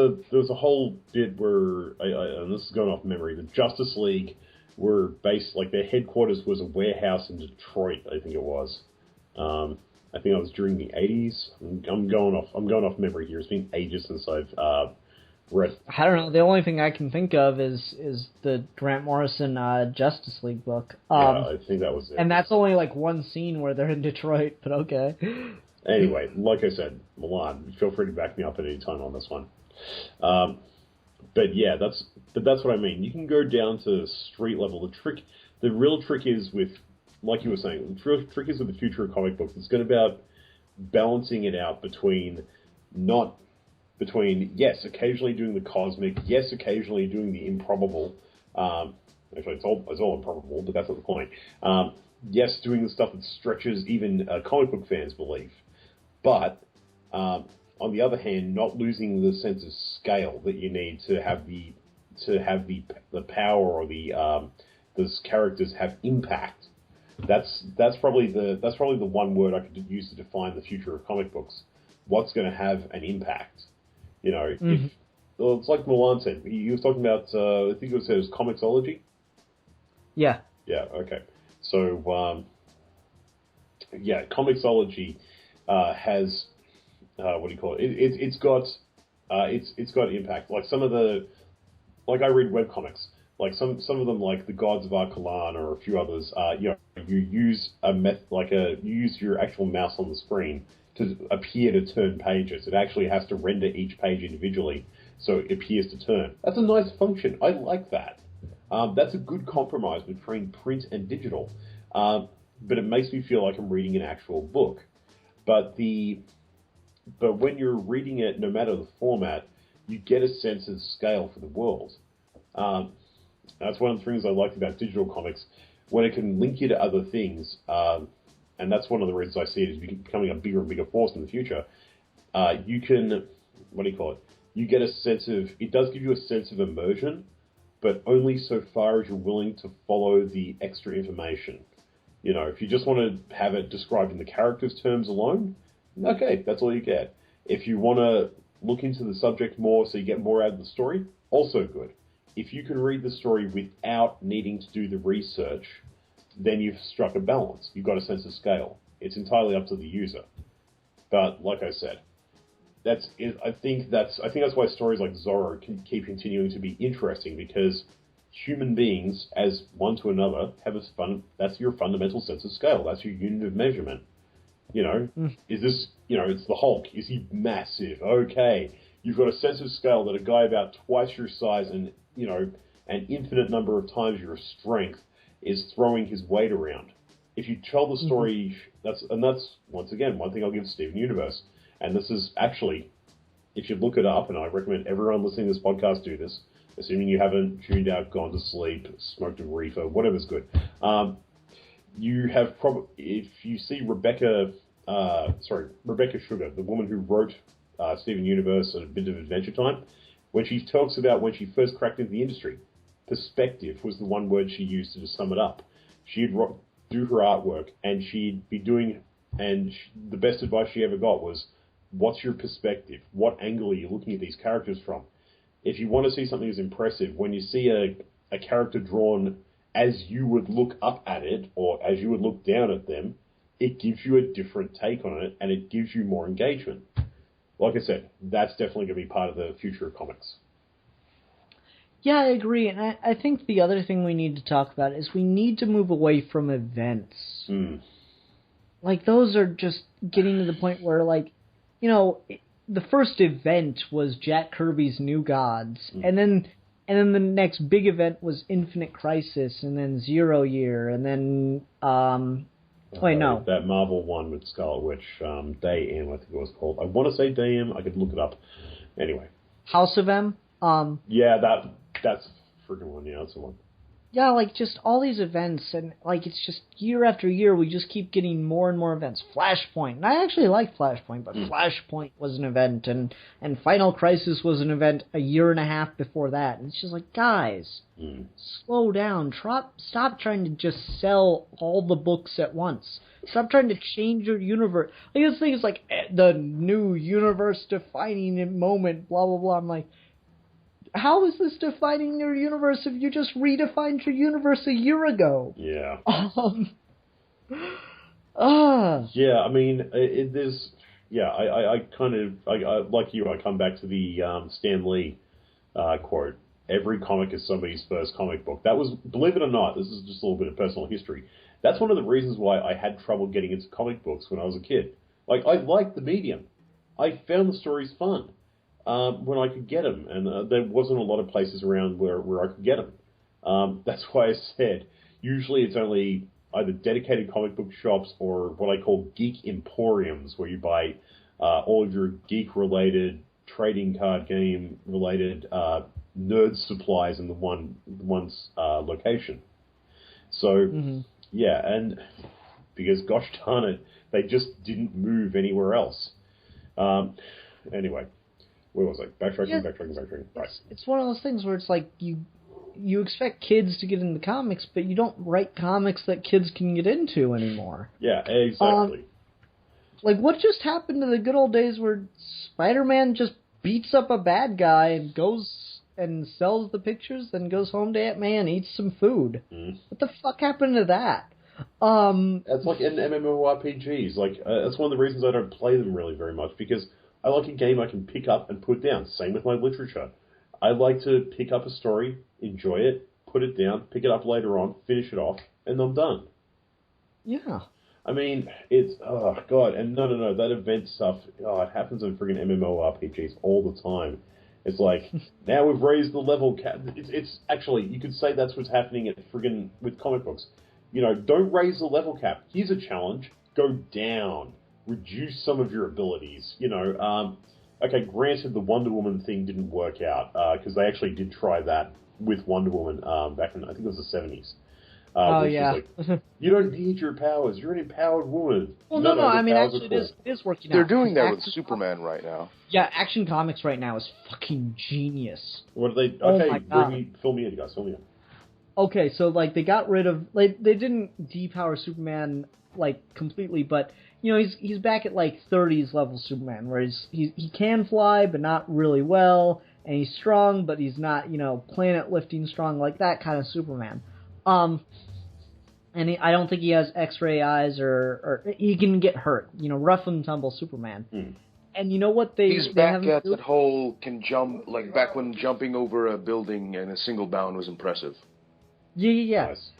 a whole bit where and this is going off memory. The Justice League were based, like, their headquarters was a warehouse in Detroit, I think it was. I think that was during the 80s. I'm going off memory here. It's been ages since I've read. I don't know. The only thing I can think of is the Grant Morrison Justice League book. Yeah, I think that was it. And that's only like one scene where they're in Detroit, but okay. Anyway, like I said, Milan, feel free to back me up at any time on this one. But yeah, that's what I mean. You can go down to street level. The real trick is with, like you were saying, the real trick is with the future of comic books. It's going to be about balancing it out between yes, occasionally doing the cosmic, yes, occasionally doing the improbable. Actually, it's all improbable, but that's not the point. Yes, doing the stuff that stretches even comic book fans' belief, but on the other hand, not losing the sense of scale that you need to have the power, or those characters have impact. That's probably the one word I could use to define the future of comic books. What's going to have an impact? It's like Milan said. He was talking about, I think it was comicsology. Yeah. Yeah. Okay. So, comicsology has what do you call it? It's got impact. Like I read webcomics. Like some of them, like the Gods of Arcalan or a few others. You use you use your actual mouse on the screen to appear to turn pages. It actually has to render each page individually so it appears to turn. That's a nice function. I like that. That's a good compromise between print and digital. But it makes me feel like I'm reading an actual book. But when you're reading it, no matter the format, you get a sense of scale for the world. That's one of the things I like about digital comics, when it can link you to other things, and that's one of the reasons I see it as becoming a bigger and bigger force in the future. You can, you get a sense of, it does give you a sense of immersion, but only so far as you're willing to follow the extra information. You know, if you just want to have it described in the characters' terms alone, okay, that's all you get. If you want to look into the subject more so you get more out of the story, also good. If you can read the story without needing to do the research, then you've struck a balance. You've got a sense of scale. It's entirely up to the user. But like I said, I think that's why stories like Zorro can keep continuing to be interesting, because human beings, as one to another, that's your fundamental sense of scale. That's your unit of measurement. You know, is this, you know, it's the Hulk. Is he massive? Okay. You've got a sense of scale that a guy about twice your size and, you know, an infinite number of times your strength is throwing his weight around. If you tell the story, that's once again one thing I'll give Steven Universe. And this is actually, if you look it up, and I recommend everyone listening to this podcast do this, assuming you haven't tuned out, gone to sleep, smoked a reefer, whatever's good. You have if you see Rebecca Sugar, the woman who wrote Steven Universe and A Bit of Adventure Time, when she talks about when she first cracked into the industry, perspective was the one word she used to sum it up. She'd do her artwork, and she'd be doing, the best advice she ever got was, what's your perspective? What angle are you looking at these characters from? If you want to see something that's impressive, when you see a character drawn as you would look up at it, or as you would look down at them, it gives you a different take on it, and it gives you more engagement. Like I said, that's definitely going to be part of the future of comics. Yeah, I agree, and I think the other thing we need to talk about is we need to move away from events. Like, those are just getting to the point where, like, you know, the first event was Jack Kirby's New Gods, and then the next big event was Infinite Crisis, and then Zero Year, and then, that Marvel one with Scarlet Witch, Day M, I think it was called. I want to say Day M, I could look it up. Anyway. House of M? Yeah, that's a freaking one, yeah, that's the one. Yeah, like, just all these events, and, like, it's just year after year, we just keep getting more and more events. Flashpoint, and I actually like Flashpoint, but Flashpoint was an event, and Final Crisis was an event a year and a half before that, and it's just like, guys, slow down, stop trying to just sell all the books at once. Stop trying to change your universe. Like, this thing is like, the new universe-defining moment, blah, blah, blah. I'm like, how is this defining your universe if you just redefined your universe a year ago? Yeah. Yeah, I mean, there's... Yeah, I kind of... like you, I come back to the Stan Lee quote. Every comic is somebody's first comic book. That was, believe it or not, this is just a little bit of personal history. That's one of the reasons why I had trouble getting into comic books when I was a kid. Like, I liked the medium. I found the stories fun. When I could get them, and there wasn't a lot of places around where I could get them. That's why I said, usually it's only either dedicated comic book shops or what I call geek emporiums, where you buy all of your geek-related, trading card game-related nerd supplies in the one location. So, yeah, and because, gosh darn it, they just didn't move anywhere else. Anyway. Where was I? Backtracking. Right. It's one of those things where it's like you expect kids to get into comics, but you don't write comics that kids can get into anymore. Yeah, exactly. Like, what just happened to the good old days where Spider-Man just beats up a bad guy and goes and sells the pictures, then goes home to Aunt May and eats some food? What the fuck happened to that? That's like in MMORPGs. Like, that's one of the reasons I don't play them really very much, because I like a game I can pick up and put down. Same with my literature. I like to pick up a story, enjoy it, put it down, pick it up later on, finish it off, and I'm done. Yeah. I mean, it's, oh, God, and no, that event stuff, it happens in friggin' MMORPGs all the time. It's like, now we've raised the level cap. It's actually, you could say that's what's happening at friggin' with comic books. You know, don't raise the level cap. Here's a challenge. Go down. Reduce some of your abilities. You know, okay, granted the Wonder Woman thing didn't work out, because they actually did try that with Wonder Woman back in, I think it was the 70s. Oh yeah. Like, you don't need your powers. You're an empowered woman. Well, no. I mean, actually, it is working out. They're doing that with Superman right now. Yeah, Action Comics right now is fucking genius. What are they? Oh Okay, my God. fill me in, guys. Fill me in. Okay, so like they got rid of they didn't depower Superman like completely, but you know he's back at like 30s level Superman, where he can fly but not really well, and he's strong but he's not planet lifting strong, like that kind of Superman. And I don't think he has X-ray eyes or he can get hurt, rough and tumble Superman. And you know what he's back at that whole can jump, like back when jumping over a building in a single bound was impressive. Yeah. Nice.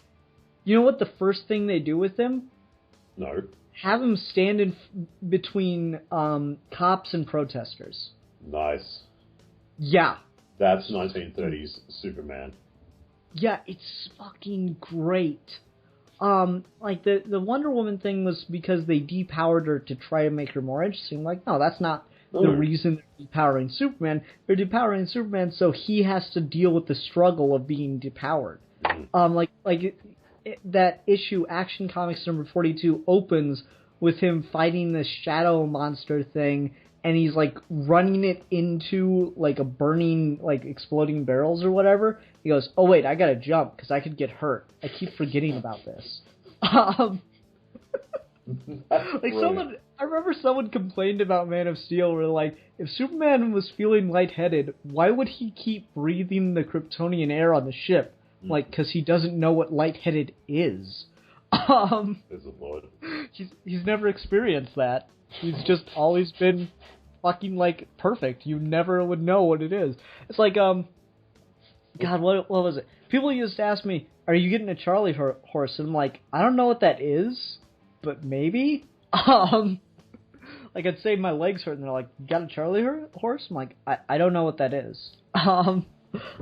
You know what the first thing they do with him? No. Have him stand in between cops and protesters. Nice. Yeah. That's 1930s Superman. Yeah, it's fucking great. Like the Wonder Woman thing was because they depowered her to try to make her more interesting. Like, no, that's not the reason they're depowering Superman. They're depowering Superman so he has to deal with the struggle of being depowered. That issue, Action Comics number 42, opens with him fighting this shadow monster thing, and he's like running it into like a burning, like exploding barrels or whatever. He goes, "Oh wait, I gotta jump because I could get hurt. I keep forgetting about this." I remember someone complained about Man of Steel, where like, if Superman was feeling lightheaded, why would he keep breathing the Kryptonian air on the ship? Like, because he doesn't know what lightheaded is. He's never experienced that. He's just always been fucking, like, perfect. You never would know what it is. It's like, God, what was it? People used to ask me, are you getting a Charlie horse? And I'm like, I don't know what that is, but maybe. Like, I'd say my legs hurt, and they're like, you got a Charlie horse? I'm like, I don't know what that is.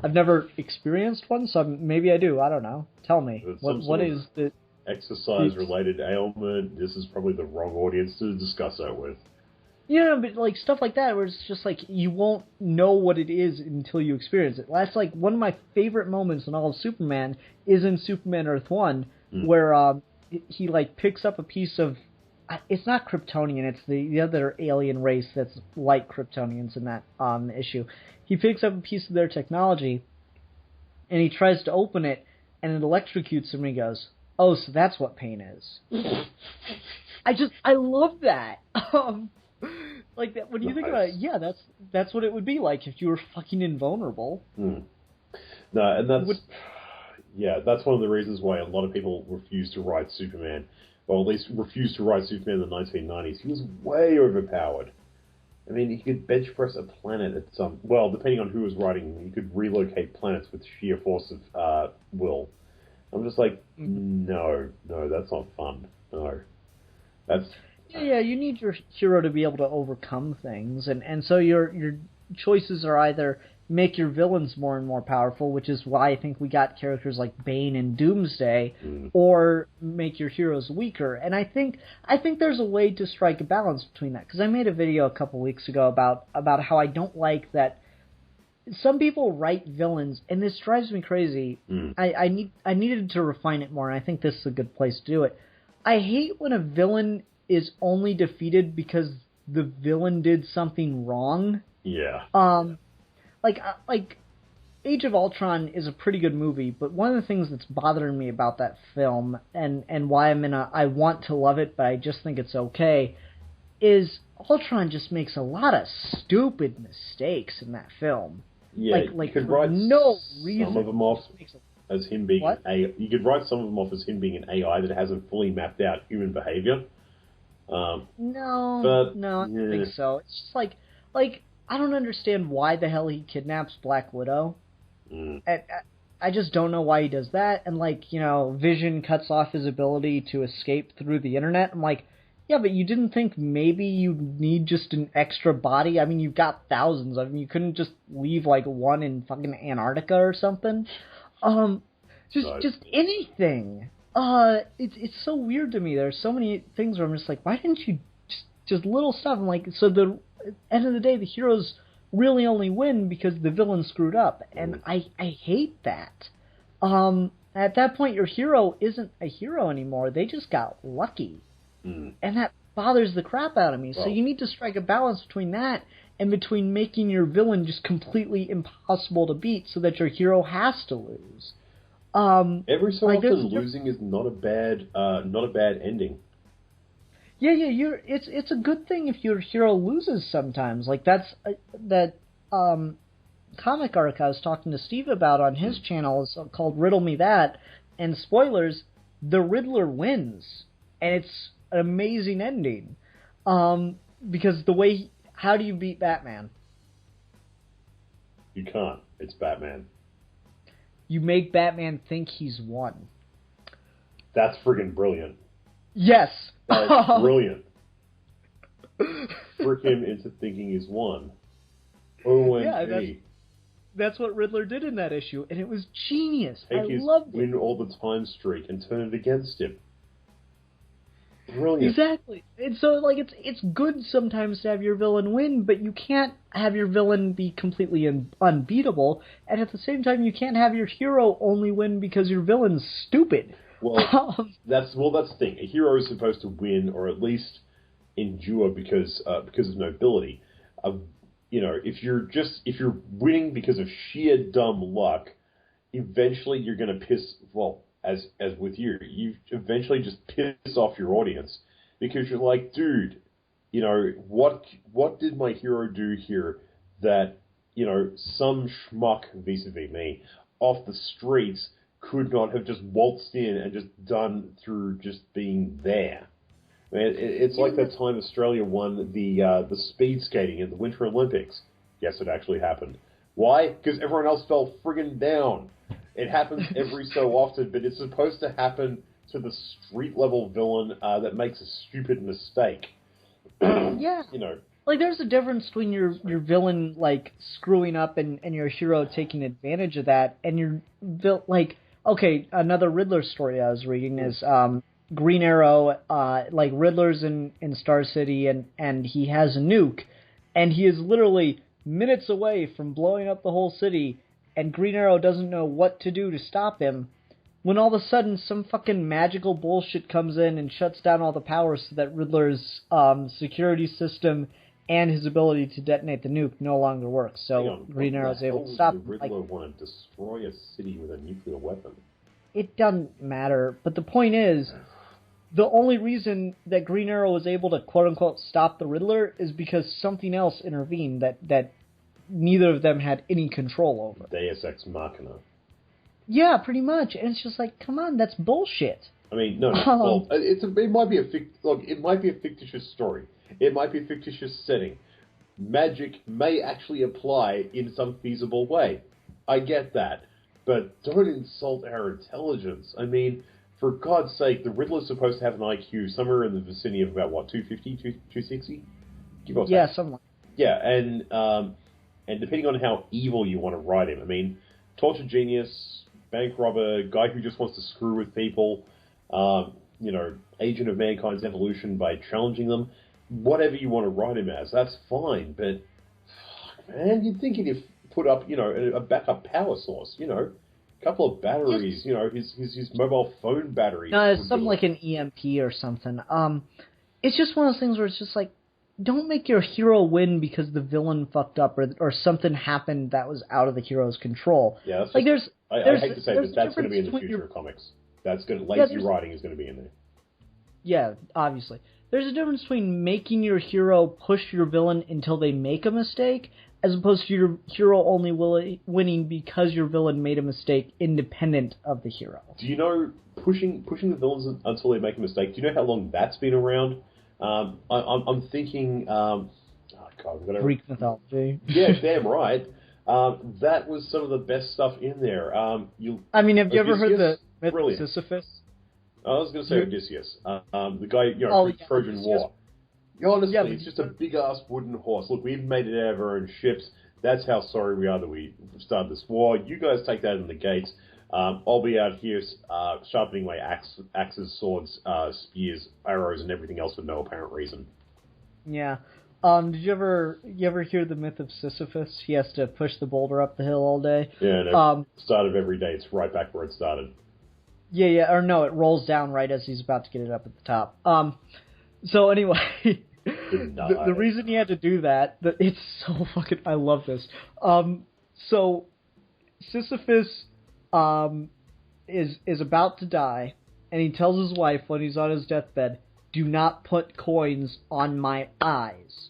I've never experienced one, so maybe I do. I don't know. Tell me. What is the exercise-related ailment? This is probably the wrong audience to discuss that with. Yeah, but like stuff like that, where it's just like you won't know what it is until you experience it. That's like one of my favorite moments in all of Superman is in Superman Earth 1, where he like picks up a piece of. It's not Kryptonian. It's the other alien race that's like Kryptonians in that issue. He picks up a piece of their technology, and he tries to open it, and it electrocutes him, and he goes, "Oh, so that's what pain is." I love that. Like that when you think about it, yeah, that's what it would be like if you were fucking invulnerable. No, and that's one of the reasons why a lot of people refuse to write Superman. Well, at least refused to write Superman in the 1990s. He was way overpowered. I mean, he could bench press a planet at some... Well, depending on who was writing, he could relocate planets with sheer force of will. I'm just like, no, that's not fun. No. That's... Yeah, you need your hero to be able to overcome things, and so your choices are either make your villains more and more powerful, which is why I think we got characters like Bane and Doomsday, or make your heroes weaker. And I think there's a way to strike a balance between that, because I made a video a couple weeks ago about how I don't like that some people write villains, and this drives me crazy. I needed to refine it more, and I think this is a good place to do it. I hate when a villain is only defeated because the villain did something wrong. Yeah. Like Age of Ultron is a pretty good movie, but one of the things that's bothering me about that film, and why I want to love it, but I just think it's okay, is Ultron just makes a lot of stupid mistakes in that film. Yeah, like you could write no reason. Some of them off as him being you could write some of them off as him being an AI that hasn't fully mapped out human behavior. No, I don't think so. It's just like I don't understand why the hell he kidnaps Black Widow. I just don't know why he does that. And Vision cuts off his ability to escape through the internet. I'm like, yeah, but you didn't think maybe you need just an extra body? I mean, you've got thousands of them. You couldn't just leave one in fucking Antarctica or something? Just anything. It's so weird to me. There's so many things where I'm just like, why didn't you just little stuff? I'm like, so the end of the day, the heroes really only win because the villain screwed up, and I hate that. At that point, your hero isn't a hero anymore. They just got lucky. And that bothers the crap out of me. So you need to strike a balance between that and between making your villain just completely impossible to beat so that your hero has to lose. Every so often, losing is not a bad ending. Yeah, it's a good thing if your hero loses sometimes. Like that comic arc I was talking to Steve about on his channel is called Riddle Me That, and spoilers, the Riddler wins, and it's an amazing ending. Because how do you beat Batman? You can't. It's Batman. You make Batman think he's won. That's friggin' brilliant. Yes. That's brilliant. Frick him into thinking he's won. OMG. Yeah, that's what Riddler did in that issue, and it was genius. Take I his loved it. win all the time streak and turn it against him. Brilliant. Exactly. And so, like, it's good sometimes to have your villain win, but you can't have your villain be completely unbeatable, and at the same time, you can't have your hero only win because your villain's stupid. Well, that's the thing. A hero is supposed to win, or at least endure because of nobility. If you're winning because of sheer dumb luck, eventually you're going to piss. Well, as with you eventually just piss off your audience because you're like, dude, what did my hero do here that some schmuck vis-a-vis me off the streets could not have just waltzed in and just done through just being there. I mean, it's like that time Australia won the speed skating in the Winter Olympics. Yes, it actually happened. Why? Because everyone else fell friggin' down. It happens every so often, but it's supposed to happen to the street-level villain that makes a stupid mistake. Yeah. Like, there's a difference between your villain, like, screwing up and your hero taking advantage of that, and okay, another Riddler story I was reading is Green Arrow, like, Riddler's in Star City, and he has a nuke, and he is literally minutes away from blowing up the whole city, and Green Arrow doesn't know what to do to stop him, when all of a sudden some fucking magical bullshit comes in and shuts down all the power so that Riddler's security system and his ability to detonate the nuke no longer works. So Green Arrow's able to stop him. Riddler want to destroy a city with a nuclear weapon? It doesn't matter, but the point is, the only reason that Green Arrow was able to quote-unquote stop the Riddler is because something else intervened that neither of them had any control over. Deus Ex Machina. Yeah, pretty much. And it's just like, come on, that's bullshit. I mean, no. Well, it might be a fictitious story. It might be a fictitious setting. Magic may actually apply in some feasible way. I get that. But don't insult our intelligence. I mean, for God's sake, the Riddler's supposed to have an IQ somewhere in the vicinity of about, 250, 260? Give or take. Yeah, something like that. Yeah, and depending on how evil you want to write him, I mean, torture genius, bank robber, guy who just wants to screw with people, agent of mankind's evolution by challenging them, whatever you want to write him as, that's fine, but, man, you'd think he'd put up, a backup power source, a couple of batteries, his mobile phone battery. No, it's something like an EMP or something. It's just one of those things where it's just like, don't make your hero win because the villain fucked up or something happened that was out of the hero's control. Yeah, that's like I hate to say, but that's going to be in the future of comics. Lazy writing is going to be in there. Yeah, obviously. There's a difference between making your hero push your villain until they make a mistake, as opposed to your hero only winning because your villain made a mistake independent of the hero. Do you know pushing the villains until they make a mistake? Do you know how long that's been around? I'm thinking, Greek mythology. Yeah, damn right. That was some of the best stuff in there. Have you ever heard the myth of Sisyphus? I was going to say Odysseus. The guy, Trojan War. Honestly, it's just a big-ass wooden horse. Look, we've made it out of our own ships. That's how sorry we are that we started this war. You guys take that in the gates. I'll be out here sharpening my axes, swords, spears, arrows, and everything else for no apparent reason. Yeah. Did you ever hear the myth of Sisyphus? He has to push the boulder up the hill all day. Yeah, no. Start of every day. It's right back where it started. Yeah, or no, it rolls down right as he's about to get it up at the top. So anyway, the reason he had to do that, it's so fucking, I love this. So Sisyphus, is about to die, and he tells his wife when he's on his deathbed, "Do not put coins on my eyes."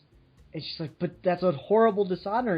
And she's like, "But that's a horrible dishonor.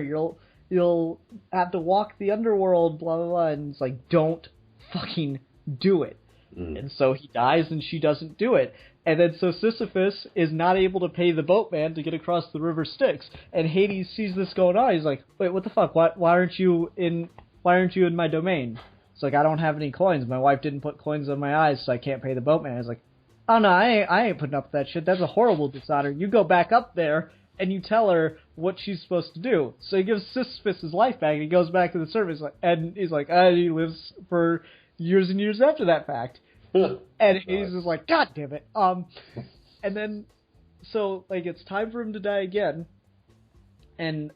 You'll have to walk the underworld, blah, blah, blah." And it's like, "Don't fucking do it." And so he dies, and she doesn't do it. And then so Sisyphus is not able to pay the boatman to get across the river Styx. And Hades sees this going on. He's like, "Wait, what the fuck? Why aren't you in my domain?" It's like, "I don't have any coins. My wife didn't put coins on my eyes, so I can't pay the boatman." He's like, "Oh no, I ain't putting up with that shit. That's a horrible dishonor. You go back up there and you tell her what she's supposed to do." So he gives Sisyphus his life back, and he goes back to the surface, and he's like, he lives for years and years after that fact. And he's just like, "God damn it." And then, so, like, it's time for him to die again. And,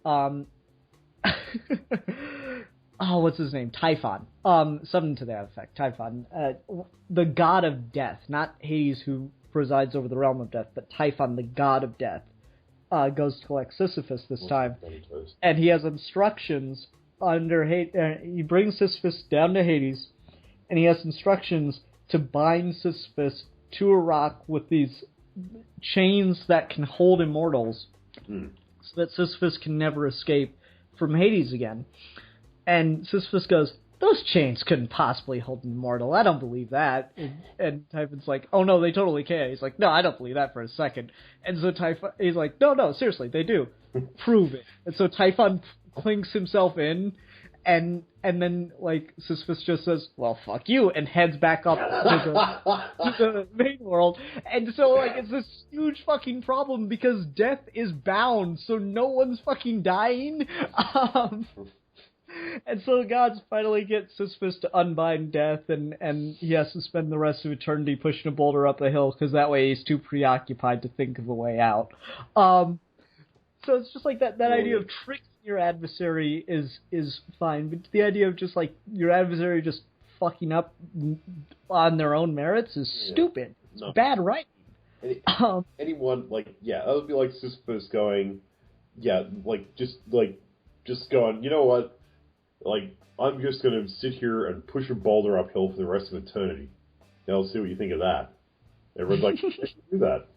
what's his name? Typhon. Something to that effect. Typhon. The god of death. Not Hades, who presides over the realm of death, but Typhon, the god of death, goes to collect Sisyphus this time. And he has instructions under he brings Sisyphus down to Hades, and he has instructions to bind Sisyphus to a rock with these chains that can hold immortals, so that Sisyphus can never escape from Hades again. And Sisyphus goes, "Those chains couldn't possibly hold an immortal. I don't believe that." And Typhon's like, "Oh no, they totally can." He's like, "No, I don't believe that for a second." And so he's like, No, seriously, they do. Prove it." And so Typhon clinks himself in, and then, like, Sisyphus just says, "Well, fuck you," and heads back up to the main world. And so, like, it's this huge fucking problem because death is bound, so no one's fucking dying. And so the gods finally get Sisyphus to unbind death, and he has to spend the rest of eternity pushing a boulder up a hill, because that way he's too preoccupied to think of a way out. So it's just like that idea of tricking your adversary is fine, but the idea of just, like, your adversary just fucking up on their own merits is stupid. It's bad writing. Anyone, like, that would be like Sisyphus going, just going, "You know what? Like, I'm just going to sit here and push a boulder uphill for the rest of eternity. Now, I'll see what you think of that." Everyone's like, "You should do that."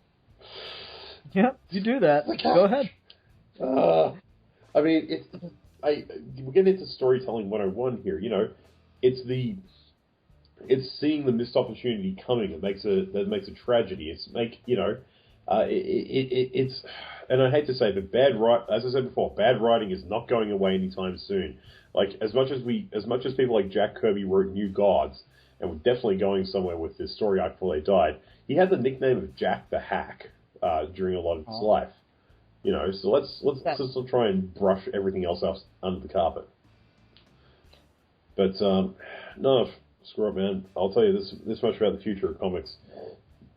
Yeah, you do that. Go ahead. I mean, we're getting into storytelling 101 here. You know, it's seeing the missed opportunity coming that makes a tragedy. It's and I hate to say, but as I said before, bad writing is not going away anytime soon. Like, as much as people like Jack Kirby wrote New Gods, and were definitely going somewhere with this story arc before they died, he had the nickname of Jack the Hack during a lot of his life. You know, so let's try and brush everything else up under the carpet. But no, screw it, man. I'll tell you this much about the future of comics.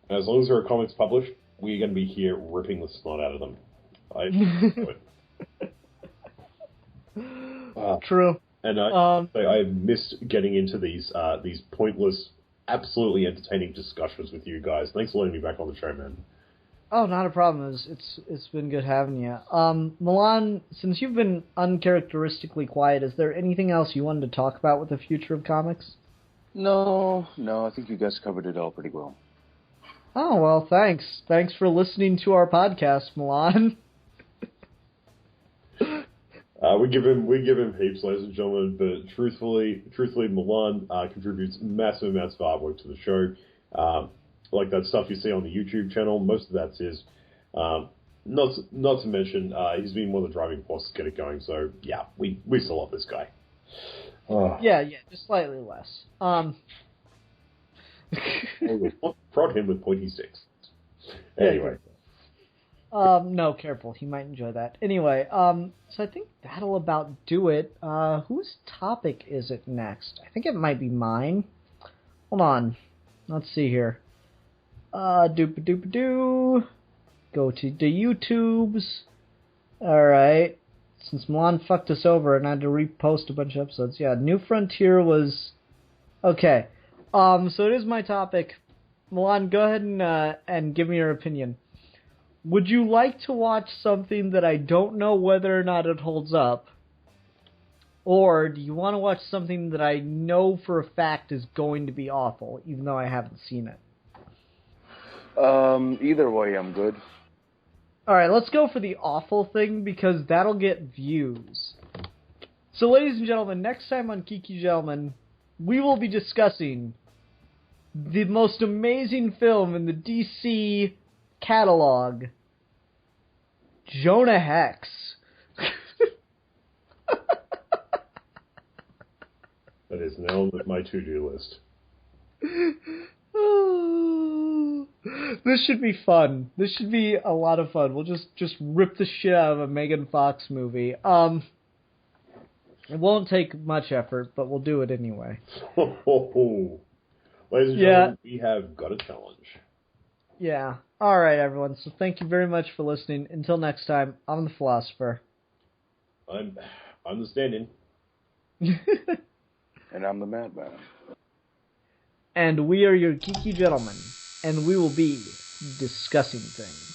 As long as there are comics published, we're going to be here ripping the snot out of them. I know it. True. And I've missed getting into these pointless, absolutely entertaining discussions with you guys. Thanks for letting me back on the show, man. Oh, not a problem. It's been good having you. Milan, since you've been uncharacteristically quiet, is there anything else you wanted to talk about with the future of comics? No, I think you guys covered it all pretty well. Oh, well, thanks. Thanks for listening to our podcast, Milan. We give him heaps, ladies and gentlemen, but truthfully, Milan contributes massive amounts of artwork to the show. Like that stuff you see on the YouTube channel, most of that's his. Not to mention, he's been one of the driving forces to get it going. So yeah, we still love this guy. Yeah, just slightly less. Prod him with pointy sticks. Anyway. No, careful. He might enjoy that. Anyway, so I think that'll about do it. Whose topic is it next? I think it might be mine. Hold on. Let's see here. Doop-a-doop-a-doo. Go to the YouTubes. Alright. Since Milan fucked us over and I had to repost a bunch of episodes. Yeah, New Frontier was... Okay. So it is my topic. Milan, go ahead and give me your opinion. Would you like to watch something that I don't know whether or not it holds up? Or do you want to watch something that I know for a fact is going to be awful, even though I haven't seen it? Either way, I'm good. Alright, let's go for the awful thing, because that'll get views. So, ladies and gentlemen, next time on Geeky Gentlemen, we will be discussing the most amazing film in the DC catalog, Jonah Hex. That is now on my to-do list. This should be fun. This should be a lot of fun. We'll just rip the shit out of a Megan Fox movie. It won't take much effort, but we'll do it anyway. Ladies and gentlemen, we have got a challenge. Yeah. Alright, everyone. So thank you very much for listening. Until next time, I'm the Philosopher. I'm the stand-in. And I'm the Madman. And we are your Geeky Gentlemen. And we will be discussing things.